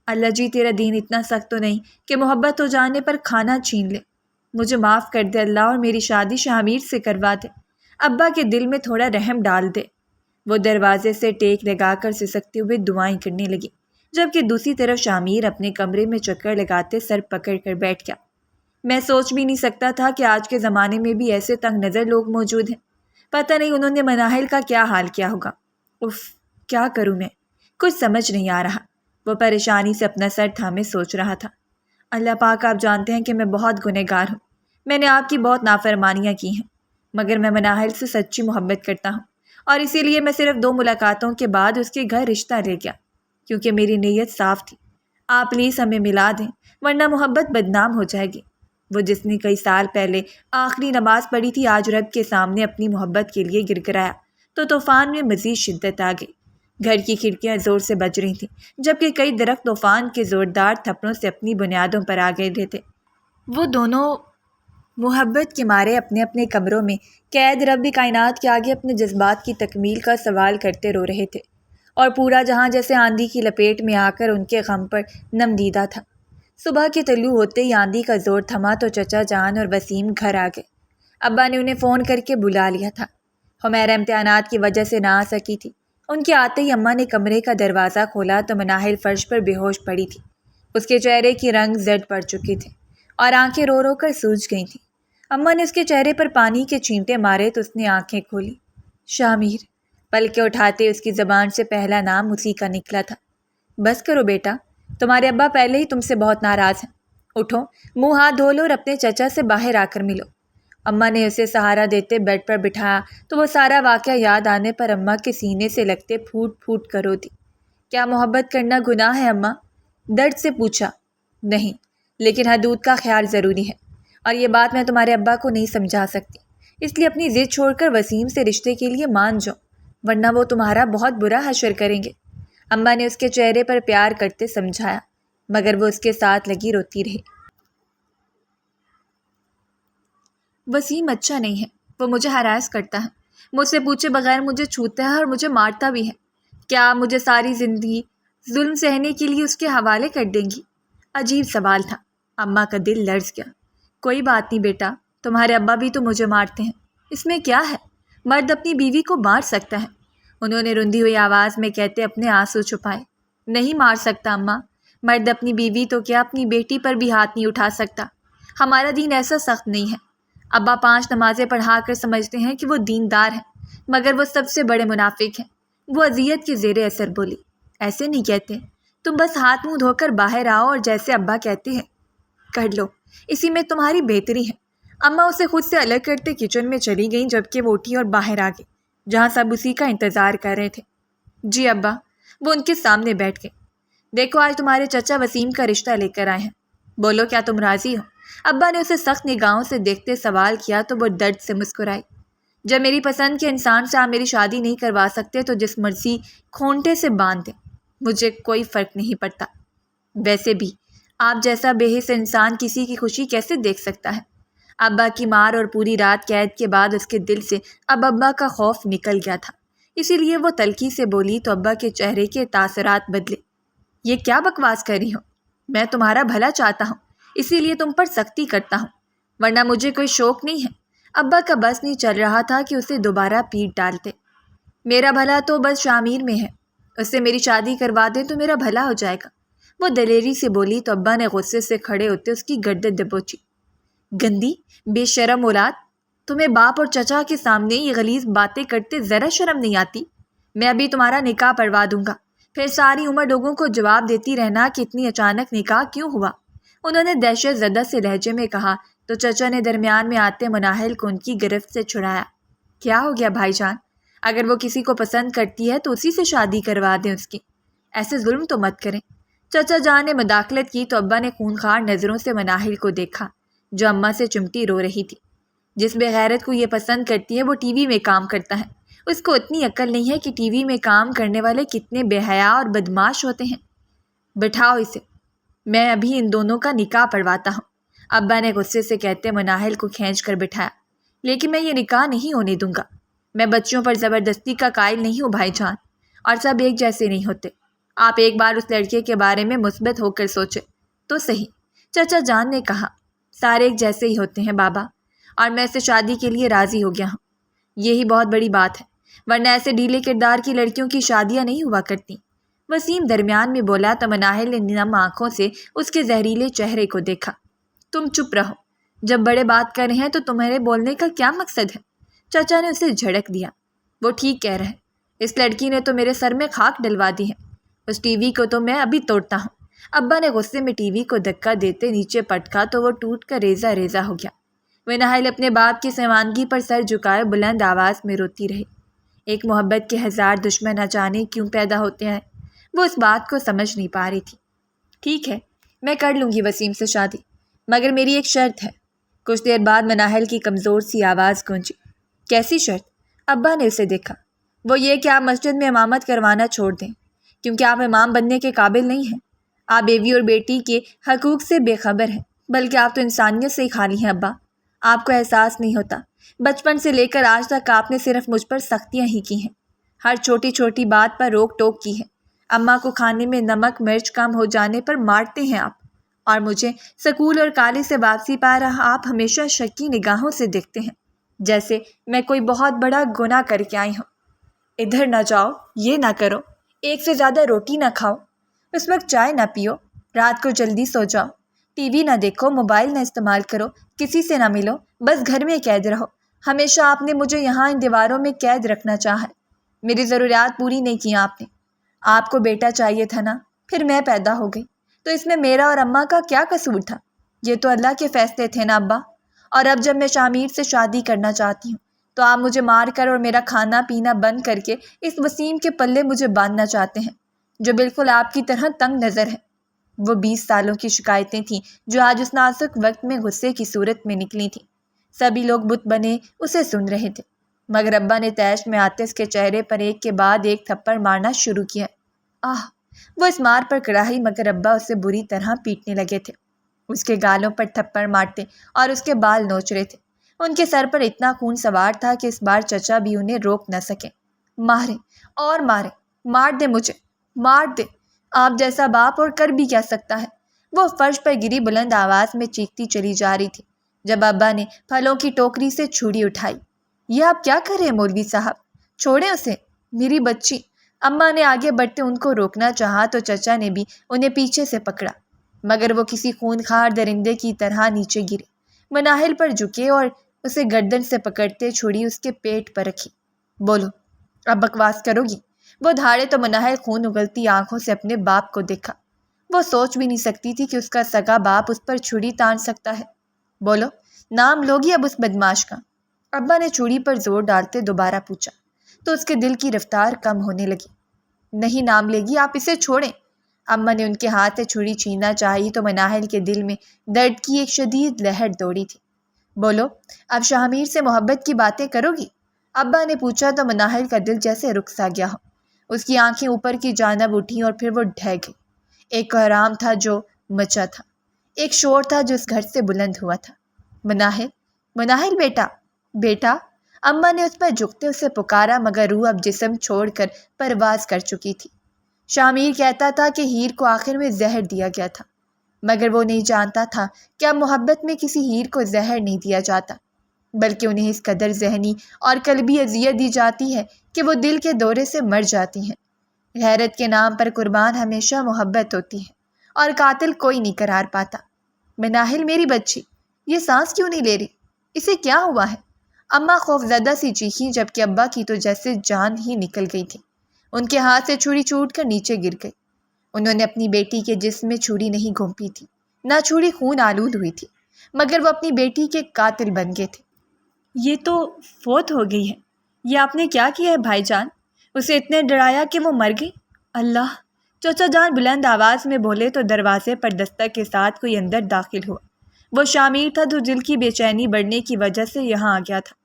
اللہ جی تیرا دین اتنا سخت تو نہیں کہ محبت ہو جانے پر کھانا چھین لے، مجھے معاف کر دے اللہ اور میری شادی شامیر سے کروا دے، ابا کے دل میں تھوڑا رحم ڈال دے۔ وہ دروازے سے ٹیک لگا کر سسکتے ہوئے دعائیں کرنے لگی، جبکہ دوسری طرف شامیر اپنے کمرے میں چکر لگاتے سر پکڑ کر بیٹھ گیا۔ میں سوچ بھی نہیں سکتا تھا کہ آج کے زمانے میں بھی ایسے تنگ نظر لوگ موجود ہیں، پتہ نہیں انہوں نے مناہل کا کیا حال کیا ہوگا۔ اف کیا کروں میں، کچھ سمجھ نہیں آ رہا۔ وہ پریشانی سے اپنا سر تھامے سوچ رہا تھا۔ اللہ پاک آپ جانتے ہیں کہ میں بہت گنہگار ہوں، میں نے آپ کی بہت نافرمانیاں کی ہیں، مگر میں مناہل سے سچی محبت کرتا ہوں اور اسی لیے میں صرف 2 ملاقاتوں کے بعد اس کے گھر رشتہ لے گیا، کیونکہ میری نیت صاف تھی۔ آپ پلیز ہمیں ملا دیں ورنہ محبت بدنام ہو جائے گی۔ وہ جس نے کئی سال پہلے آخری نماز پڑھی تھی آج رب کے سامنے اپنی محبت کے لیے گر گرایا تو طوفان میں مزید شدت آ گئی۔ گھر کی کھڑکیاں زور سے بج رہی تھیں، جبکہ کئی درخت طوفان کے زوردار تھپڑوں سے اپنی بنیادوں پر آ گئے تھے۔ وہ دونوں محبت کے مارے اپنے اپنے کمروں میں قید رب کائنات کے آگے اپنے جذبات کی تکمیل کا سوال کرتے رو رہے تھے، اور پورا جہاں جیسے آندھی کی لپیٹ میں آ کر ان کے غم پر نم دیدہ تھا۔ صبح کے طلوع ہوتے ہی آندھی کا زور تھما تو چچا جان اور وسیم گھر آ گئے۔ ابا نے انہیں فون کر کے بلا لیا تھا۔ حمیرہ امتحانات کی وجہ سے نہ آ سکی تھی۔ ان کے آتے ہی اماں نے کمرے کا دروازہ کھولا تو مناہل فرش پر بے ہوش پڑی تھی۔ اس کے چہرے کی رنگ زرد پڑ چکے تھے اور آنکھیں رو رو کر سوج گئی تھیں۔ اماں نے اس کے چہرے پر پانی کے چھینٹے مارے تو اس نے آنکھیں کھولی۔ شامیر، پلکیں اٹھاتے اس کی زبان سے پہلا نام اسی کا نکلا تھا۔ بس کرو بیٹا، تمہارے ابا پہلے ہی تم سے بہت ناراض ہیں، اٹھو منہ ہاتھ دھو لو اور اپنے چچا سے باہر آ کر ملو۔ اماں نے اسے سہارا دیتے بیڈ پر بٹھایا تو وہ سارا واقعہ یاد آنے پر اماں کے سینے سے لگتے پھوٹ پھوٹ کر روتی۔ کیا محبت کرنا گناہ ہے اماں؟ درد سے پوچھا۔ نہیں، لیکن حدود کا خیال ضروری ہے، اور یہ بات میں تمہارے ابا کو نہیں سمجھا سکتی، اس لیے اپنی ضد چھوڑ کر وسیم سے رشتے کے لیے مان جاؤ، ورنہ وہ تمہارا بہت برا حشر کریں گے۔ اماں نے اس کے چہرے پر پیار کرتے سمجھایا، مگر وہ اس کے ساتھ لگی روتی رہی۔ وسیم اچھا نہیں ہے، وہ مجھے ہراس کرتا ہے، مجھ سے پوچھے بغیر مجھے چھوتا ہے اور مجھے مارتا بھی ہے۔ کیا آپ مجھے ساری زندگی ظلم سہنے کے لیے اس کے حوالے کر دیں گی؟ عجیب سوال تھا۔ اماں کا دل لرز گیا۔ کوئی بات نہیں بیٹا، تمہارے ابا بھی تو مجھے مارتے ہیں، اس میں کیا ہے، مرد اپنی بیوی کو مار سکتا ہے۔ انہوں نے رندی ہوئی آواز میں کہتے اپنے آنسو چھپائے۔ نہیں مار سکتا اماں، مرد اپنی بیوی تو کیا اپنی بیٹی پر بھی ہاتھ نہیں اٹھا سکتا۔ ہمارا دین ایسا سخت نہیں ہے۔ ابا 5 نمازیں پڑھا کر سمجھتے ہیں کہ وہ دیندار ہیں، مگر وہ سب سے بڑے منافق ہیں۔ وہ اذیت کے زیر اثر بولی۔ ایسے نہیں کہتے، تم بس ہاتھ منہ دھو کر باہر آؤ اور جیسے ابا کہتے ہیں کر لو، اسی میں تمہاری بہتری ہے۔ اماں اسے خود سے الگ کرتے کچن میں چلی گئیں، جبکہ وہ اٹھی اور باہر آ گئی جہاں سب اسی کا انتظار کر رہے تھے۔ جی ابا، وہ ان کے سامنے بیٹھ گئے۔ دیکھو آج تمہارے چچا وسیم کا رشتہ لے کر آئے ہیں، بولو کیا تم راضی ہو؟ ابا نے اسے سخت نگاہوں سے دیکھتے سوال کیا تو وہ درد سے مسکرائی۔ جب میری پسند کے انسان سے آپ میری شادی نہیں کروا سکتے تو جس مرضی کھونٹے سے باندھ دیں، مجھے کوئی فرق نہیں پڑتا۔ ویسے بھی آپ جیسا بے حس انسان کسی کی خوشی کیسے دیکھ سکتا ہے؟ ابا کی مار اور پوری رات قید کے بعد اس کے دل سے اب ابا کا خوف نکل گیا تھا، اسی لیے وہ تلخی سے بولی تو ابا کے چہرے کے تاثرات بدلے۔ یہ کیا بکواس کر رہی ہو؟ میں تمہارا بھلا چاہتا ہوں، اسی لیے تم پر سختی کرتا ہوں، ورنہ مجھے کوئی شوق نہیں ہے۔ ابا کا بس نہیں چل رہا تھا کہ اسے دوبارہ پیٹ ڈالتے۔ میرا بھلا تو بس شامیر میں ہے، اس سے میری شادی کروا دیں تو میرا بھلا ہو جائے گا، وہ دلیری سے بولی تو ابا نے غصے سے کھڑے ہوتے اس کی گردن دبوچی۔ گندی بے شرم اولاد، تمہیں باپ اور چچا کے سامنے یہ غلیظ باتیں کرتے ذرا شرم نہیں آتی؟ میں ابھی تمہارا نکاح پڑھوا دوں گا، پھر ساری عمر لوگوں کو جواب دیتی رہنا کہ اتنی اچانک نکاح کیوں ہوا، انہوں نے دہشت زدہ سے لہجے میں کہا تو چچا نے درمیان میں آتے مناہل کو ان کی گرفت سے چھڑایا۔ کیا ہو گیا بھائی جان؟ اگر وہ کسی کو پسند کرتی ہے تو اسی سے شادی کروا دیں اس کی، ایسے ظلم تو مت کریں۔ چچا جان نے مداخلت کی تو ابا نے خونخوار نظروں سے مناہل کو دیکھا جو اماں سے چمٹی رو رہی تھی۔ جس بے غیرت کو یہ پسند کرتی ہے وہ ٹی وی میں کام کرتا ہے، اس کو اتنی عقل نہیں ہے کہ ٹی وی میں کام کرنے والے کتنے بے حیا اور بدماش ہوتے ہیں۔ بٹھاؤ اسے، میں ابھی ان دونوں کا نکاح پڑھواتا ہوں، ابا نے غصے سے کہتے مناہل کو کھینچ کر بٹھایا۔ لیکن میں یہ نکاح نہیں ہونے دوں گا، میں بچوں پر زبردستی کا قائل نہیں ہوں بھائی جان، اور سب ایک جیسے نہیں ہوتے۔ آپ ایک بار اس لڑکے کے بارے میں مثبت ہو کر سوچیں تو صحیح، چچا جان نے کہا۔ سارے ایک جیسے ہی ہوتے ہیں بابا، اور میں اسے شادی کے لیے راضی ہو گیا ہوں، یہی بہت بڑی بات ہے، ورنہ ایسے ڈھیلے کردار کی لڑکیوں کی شادیاں نہیں ہوا کرتی۔ وسیم درمیان میں بولا تو مناہل نے نم آنکھوں سے اس کے زہریلے چہرے کو دیکھا۔ تم چپ رہو، جب بڑے بات کر رہے ہیں تو تمہارے بولنے کا کیا مقصد ہے؟ چچا نے اسے جھڑک دیا۔ وہ ٹھیک کہہ رہے، اس لڑکی نے تو میرے سر میں خاک ڈلوا دی ہے، اس ٹی وی کو تو میں ابھی توڑتا ہوں۔ ابا نے غصے میں ٹی وی کو دھکا دیتے نیچے پٹکا تو وہ ٹوٹ کر ریزہ ریزہ ہو گیا۔ مناہل اپنے باپ کی سوانگی پر سر جھکائے بلند آواز میں روتی رہی۔ ایک محبت کے ہزار دشمن نہ جانے کیوں پیدا ہوتے ہیں، وہ اس بات کو سمجھ نہیں پا رہی تھی۔ ٹھیک ہے، میں کر لوں گی وسیم سے شادی، مگر میری ایک شرط ہے۔ کچھ دیر بعد مناہل کی کمزور سی آواز گونجی۔ کیسی شرط؟ ابا نے اسے دیکھا۔ وہ یہ کہ آپ مسجد میں امامت کروانا چھوڑ دیں، کیونکہ آپ امام بننے کے قابل نہیں ہیں۔ آپ بیوی اور بیٹی کے حقوق سے بے خبر ہیں، بلکہ آپ تو انسانیت سے ہی خالی ہیں ابا۔ آپ کو احساس نہیں ہوتا، بچپن سے لے کر آج تک آپ نے صرف مجھ پر سختیاں ہی کی ہیں، ہر چھوٹی چھوٹی بات پر روک ٹوک کی ہے۔ اماں کو کھانے میں نمک مرچ کم ہو جانے پر مارتے ہیں آپ، اور مجھے سکول اور کالج سے واپسی پا رہا آپ ہمیشہ شکی نگاہوں سے دیکھتے ہیں، جیسے میں کوئی بہت بڑا گناہ کر کے آئی ہوں۔ ادھر نہ جاؤ، یہ نہ کرو، ایک سے زیادہ روٹی نہ کھاؤ، اس وقت چائے نہ پیو، رات کو جلدی سو جاؤ، ٹی وی نہ دیکھو، موبائل نہ استعمال کرو، کسی سے نہ ملو، بس گھر میں قید رہو۔ ہمیشہ آپ نے مجھے یہاں ان دیواروں میں قید رکھنا چاہا ہے، میری ضروریات پوری نہیں کی آپ نے۔ آپ کو بیٹا چاہیے تھا نا، پھر میں پیدا ہو گئی، تو اس میں میرا اور اماں کا کیا قصور تھا؟ یہ تو اللہ کے فیصلے تھے نا ابا۔ اور اب جب میں شامیر سے شادی کرنا چاہتی ہوں تو آپ مجھے مار کر اور میرا کھانا پینا بند کر کے اس وسیم کے پلے مجھے باندھنا چاہتے ہیں، جو بالکل آپ کی طرح تنگ نظر ہے۔ وہ 20 سالوں کی شکایتیں تھیں جو آج اس نازک وقت میں غصے کی صورت میں نکلی تھیں۔ سبھی لوگ بت بنے اسے سن رہے تھے، مگر ابا نے تیش میں آتے اس کے چہرے پر ایک کے بعد ایک تھپڑ مارنا شروع کیا۔ آہ! وہ اس مار پر کڑاہی، مگر ابا اسے بری طرح پیٹنے لگے تھے، اس کے گالوں پر تھپڑ مارتے اور اس کے بال نوچ رہے تھے۔ ان کے سر پر اتنا خون سوار تھا کہ اس بار چچا بھی انہیں روک نہ سکے۔ مارے اور مارے، مار دے مجھے، مار دے، آپ جیسا باپ اور کر بھی کیا سکتا ہے؟ وہ فرش پر گری بلند آواز میں چیختی چلی جا رہی تھی جب ابا نے پھلوں کی ٹوکری سے چھری اٹھائی۔ یہ آپ کیا کر رہے ہیں مولوی صاحب؟ چھوڑیں اسے، میری بچی۔ اماں نے آگے بڑھتے ان کو روکنا چاہا تو چچا نے بھی انہیں پیچھے سے پکڑا، مگر وہ کسی خونخوار درندے کی طرح نیچے گرے، مناہل پر جھکے اور اسے گردن سے پکڑتے چھری اس کے پیٹ پر رکھی۔ بولو، اب بکواس کرو گی؟ وہ دھاڑے تو مناہل خون اگلتی آنکھوں سے اپنے باپ کو دیکھا۔ وہ سوچ بھی نہیں سکتی تھی کہ اس کا سگا باپ اس پر چھری تان سکتا ہے۔ بولو، نام لوگی اب اس بدماش کا؟ ابا نے چھری پر زور ڈالتے دوبارہ پوچھا تو اس کے دل کی رفتار کم ہونے لگی۔ نہیں نام لے گی، آپ اسے چھوڑیں۔ اماں نے ان کے ہاتھ سے چھری چھیننا چاہی تو مناہل کے دل میں درد کی ایک شدید لہر دوڑی تھی۔ بولو، اب شامیر سے محبت کی باتیں کرو گی؟ ابا نے پوچھا تو مناہل کا دل جیسے رک سا گیا ہو، اس کی آنکھیں اوپر کی جانب اٹھیں اور پھر وہ ڈھہ گئی۔ ایک کوہرام تھا جو مچا تھا، ایک شور تھا جو اس گھر سے بلند ہوا تھا، مناہل، مناہل بیٹا، بیٹا۔ اماں نے اس پر جھکتے اسے پکارا، مگر روح اب جسم چھوڑ کر پرواز کر چکی تھی۔ شامیر کہتا تھا کہ ہیر کو آخر میں زہر دیا گیا تھا، مگر وہ نہیں جانتا تھا کہ اب محبت میں کسی ہیر کو زہر نہیں دیا جاتا، بلکہ انہیں اس قدر ذہنی اور قلبی اذیت دی جاتی ہے کہ وہ دل کے دورے سے مر جاتی ہیں۔ غیرت کے نام پر قربان ہمیشہ محبت ہوتی ہے اور قاتل کوئی نہیں قرار پاتا۔ مناہل میری بچی، یہ سانس کیوں نہیں لے رہی؟ اسے کیا ہوا ہے؟ اماں خوف زدہ سی چیخیں، جبکہ ابا کی تو جیسے جان ہی نکل گئی تھی۔ ان کے ہاتھ سے چھری چھوٹ کر نیچے گر گئی۔ انہوں نے اپنی بیٹی کے جسم میں چھری نہیں گھونپی تھی، نہ چھری خون آلود ہوئی تھی، مگر وہ اپنی بیٹی کے قاتل بن گئے تھے۔ یہ تو فوت ہو گئی ہے، یہ آپ نے کیا کیا ہے بھائی جان؟ اسے اتنے ڈرایا کہ وہ مر گئی؟ اللہ! چچا جان بلند آواز میں بولے تو دروازے پر دستک کے ساتھ کوئی اندر داخل ہوا۔ وہ شامیر تھا جو دل کی بے چینی بڑھنے کی وجہ سے یہاں آ گیا تھا،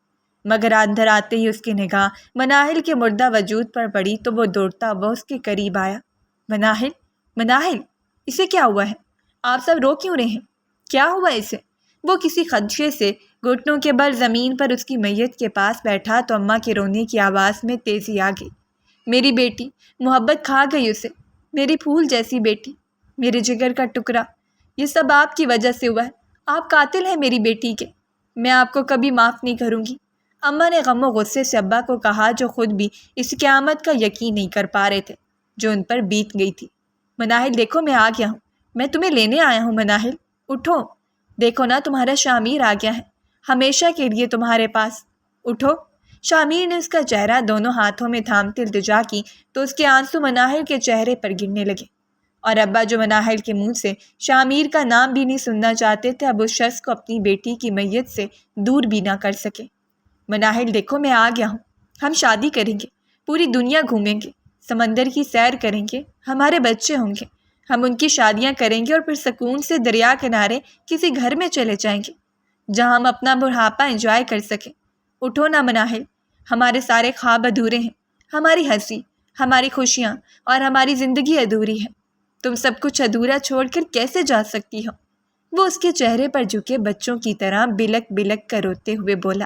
مگر اندر آتے ہی اس کی نگاہ مناہل کے مردہ وجود پر پڑی تو وہ دوڑتا وہ اس کے قریب آیا۔ مناہل، مناہل، اسے کیا ہوا ہے؟ آپ سب رو کیوں رہے ہیں؟ کیا ہوا اسے؟ وہ کسی خدشے سے گھٹنوں کے بل زمین پر اس کی میت کے پاس بیٹھا تو اماں کے رونے کی آواز میں تیزی آ گئی۔ میری بیٹی، محبت کھا گئی اسے، میری پھول جیسی بیٹی، میرے جگر کا ٹکڑا، یہ سب آپ کی وجہ سے ہوا ہے۔ آپ قاتل ہیں میری بیٹی کے، میں آپ کو کبھی معاف نہیں کروں گی۔ اماں نے غم و غصے سے ابا کو کہا، جو خود بھی اس قیامت کا یقین نہیں کر پا رہے تھے جو ان پر بیت گئی تھی۔ مناہل دیکھو، میں آ گیا ہوں، میں تمہیں لینے آیا ہوں۔ مناہل اٹھو، دیکھو نا تمہارا شامیر آ گیا ہے، ہمیشہ کے لیے تمہارے پاس، اٹھو۔ شامیر نے اس کا چہرہ دونوں ہاتھوں میں تھامتے التجا کی تو اس کے آنسو مناہل کے چہرے پر گرنے لگے، اور ابا جو مناہل کے منہ سے شامیر کا نام بھی نہیں سننا چاہتے تھے، اب اس شخص کو اپنی بیٹی کی میت سے دور بھی نہ کر سکے۔ مناہل دیکھو، میں آ گیا ہوں، ہم شادی کریں گے، پوری دنیا گھومیں گے، سمندر کی سیر کریں گے، ہمارے بچے ہوں گے، ہم ان کی شادیاں کریں گے اور پھر سکون سے دریا کنارے کسی گھر میں چلے جائیں گے جہاں ہم اپنا بڑھاپا انجوائے کر سکیں۔ اٹھو نا مناہل، ہمارے سارے خواب ادھورے ہیں، ہماری ہنسی، ہماری خوشیاں اور ہماری زندگی ادھوری ہے، تم سب کچھ ادھورا چھوڑ کر کیسے جا سکتی ہو؟ وہ اس کے چہرے پر جھکے بچوں کی طرح بلک بلک کر روتے ہوئے بولا،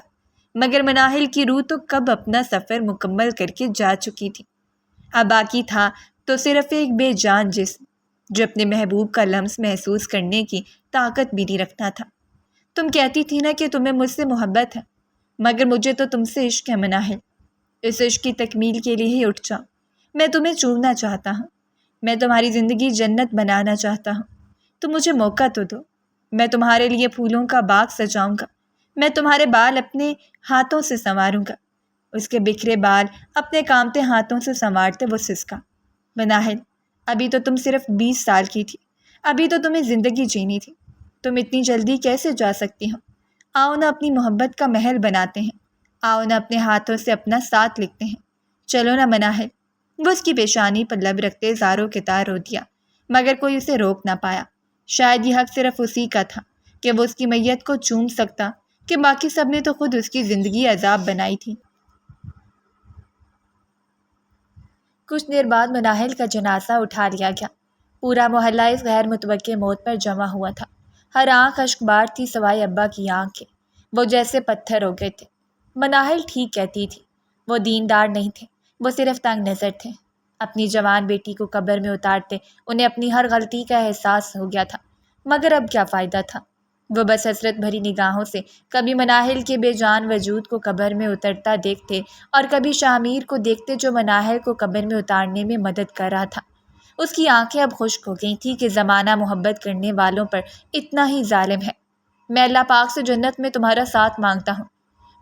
مگر مناہل کی روح تو کب اپنا سفر مکمل کر کے جا چکی تھی۔ اب باقی تھا تو صرف ایک بے جان جسم جو اپنے محبوب کا لمس محسوس کرنے کی طاقت بھی نہیں رکھتا تھا۔ تم کہتی تھی نا کہ تمہیں مجھ سے محبت ہے، مگر مجھے تو تم سے عشق ہے مناہل۔ اس عشق کی تکمیل کے لیے ہی اٹھ جاؤ، میں تمہیں چومنا چاہتا ہوں، میں تمہاری زندگی جنت بنانا چاہتا ہوں، تم مجھے موقع تو دو، میں تمہارے لیے پھولوں کا باغ سجاؤں گا، میں تمہارے بال اپنے ہاتھوں سے سنواروں گا۔ اس کے بکھرے بال اپنے کامتے ہاتھوں سے سنوارتے وہ سسکا، مناہل ابھی تو تم صرف 20 سال کی تھی، ابھی تو تمہیں زندگی جینی تھی، تم اتنی جلدی کیسے جا سکتی ہو؟ آؤ نہ اپنی محبت کا محل بناتے ہیں، آؤ نہ اپنے ہاتھوں سے اپنا ساتھ لکھتے ہیں، چلو نہ مناہل۔ وہ اس کی پیشانی پر لب رکھتے زاروں کے تار رو دیا، مگر کوئی اسے روک نہ پایا۔ شاید یہ حق صرف اسی کا تھا کہ وہ اس کی میت کو چوم سکتا، کہ باقی سب نے تو خود اس کی زندگی عذاب بنائی تھی۔ کچھ دیر بعد مناہل کا جنازہ اٹھا لیا گیا۔ پورا محلہ اس غیر متوقع موت پر جمع ہوا تھا۔ ہر آنکھ اشک بار تھی سوائے ابا کی آنکھیں، وہ جیسے پتھر ہو گئے تھے۔ مناہل ٹھیک کہتی تھی، وہ دیندار نہیں تھے، وہ صرف تنگ نظر تھے۔ اپنی جوان بیٹی کو قبر میں اتارتے انہیں اپنی ہر غلطی کا احساس ہو گیا تھا، مگر اب کیا فائدہ تھا؟ وہ بس حسرت بھری نگاہوں سے کبھی مناہل کے بے جان وجود کو قبر میں اترتا دیکھتے اور کبھی شامیر کو دیکھتے جو مناہل کو قبر میں اتارنے میں مدد کر رہا تھا۔ اس کی آنکھیں اب خشک ہو گئی تھیں کہ زمانہ محبت کرنے والوں پر اتنا ہی ظالم ہے۔ میں اللہ پاک سے جنت میں تمہارا ساتھ مانگتا ہوں،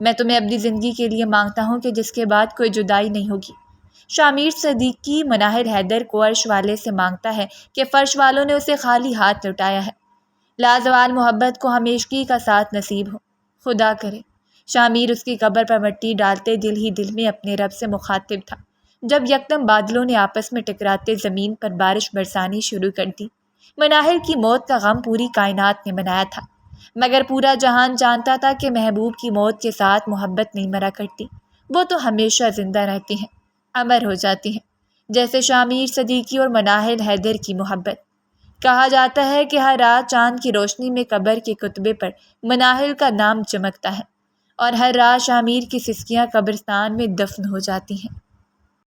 میں تمہیں اپنی زندگی کے لیے مانگتا ہوں کہ جس کے بعد کوئی جدائی نہیں ہوگی۔ شامیر صدیقی مناہل حیدر کو عرش والے سے مانگتا ہے کہ فرش والوں نے اسے خالی ہاتھ لوٹایا ہے، لازوال محبت کو ہمیشگی کا ساتھ نصیب ہو، خدا کرے۔ شامیر اس کی قبر پر مٹی ڈالتے دل ہی دل میں اپنے رب سے مخاطب تھا، جب یکدم بادلوں نے آپس میں ٹکراتے زمین پر بارش برسانی شروع کر دی۔ مناہل کی موت کا غم پوری کائنات نے منایا تھا، مگر پورا جہان جانتا تھا کہ محبوب کی موت کے ساتھ محبت نہیں مرا کرتی، وہ تو ہمیشہ زندہ رہتی ہیں، امر ہو جاتی ہیں، جیسے شامیر صدیقی اور مناہل حیدر کی محبت۔ کہا جاتا ہے کہ ہر رات چاند کی روشنی میں قبر کے کتبے پر مناہل کا نام چمکتا ہے اور ہر رات شامیر کی سسکیاں قبرستان میں دفن ہو جاتی ہیں۔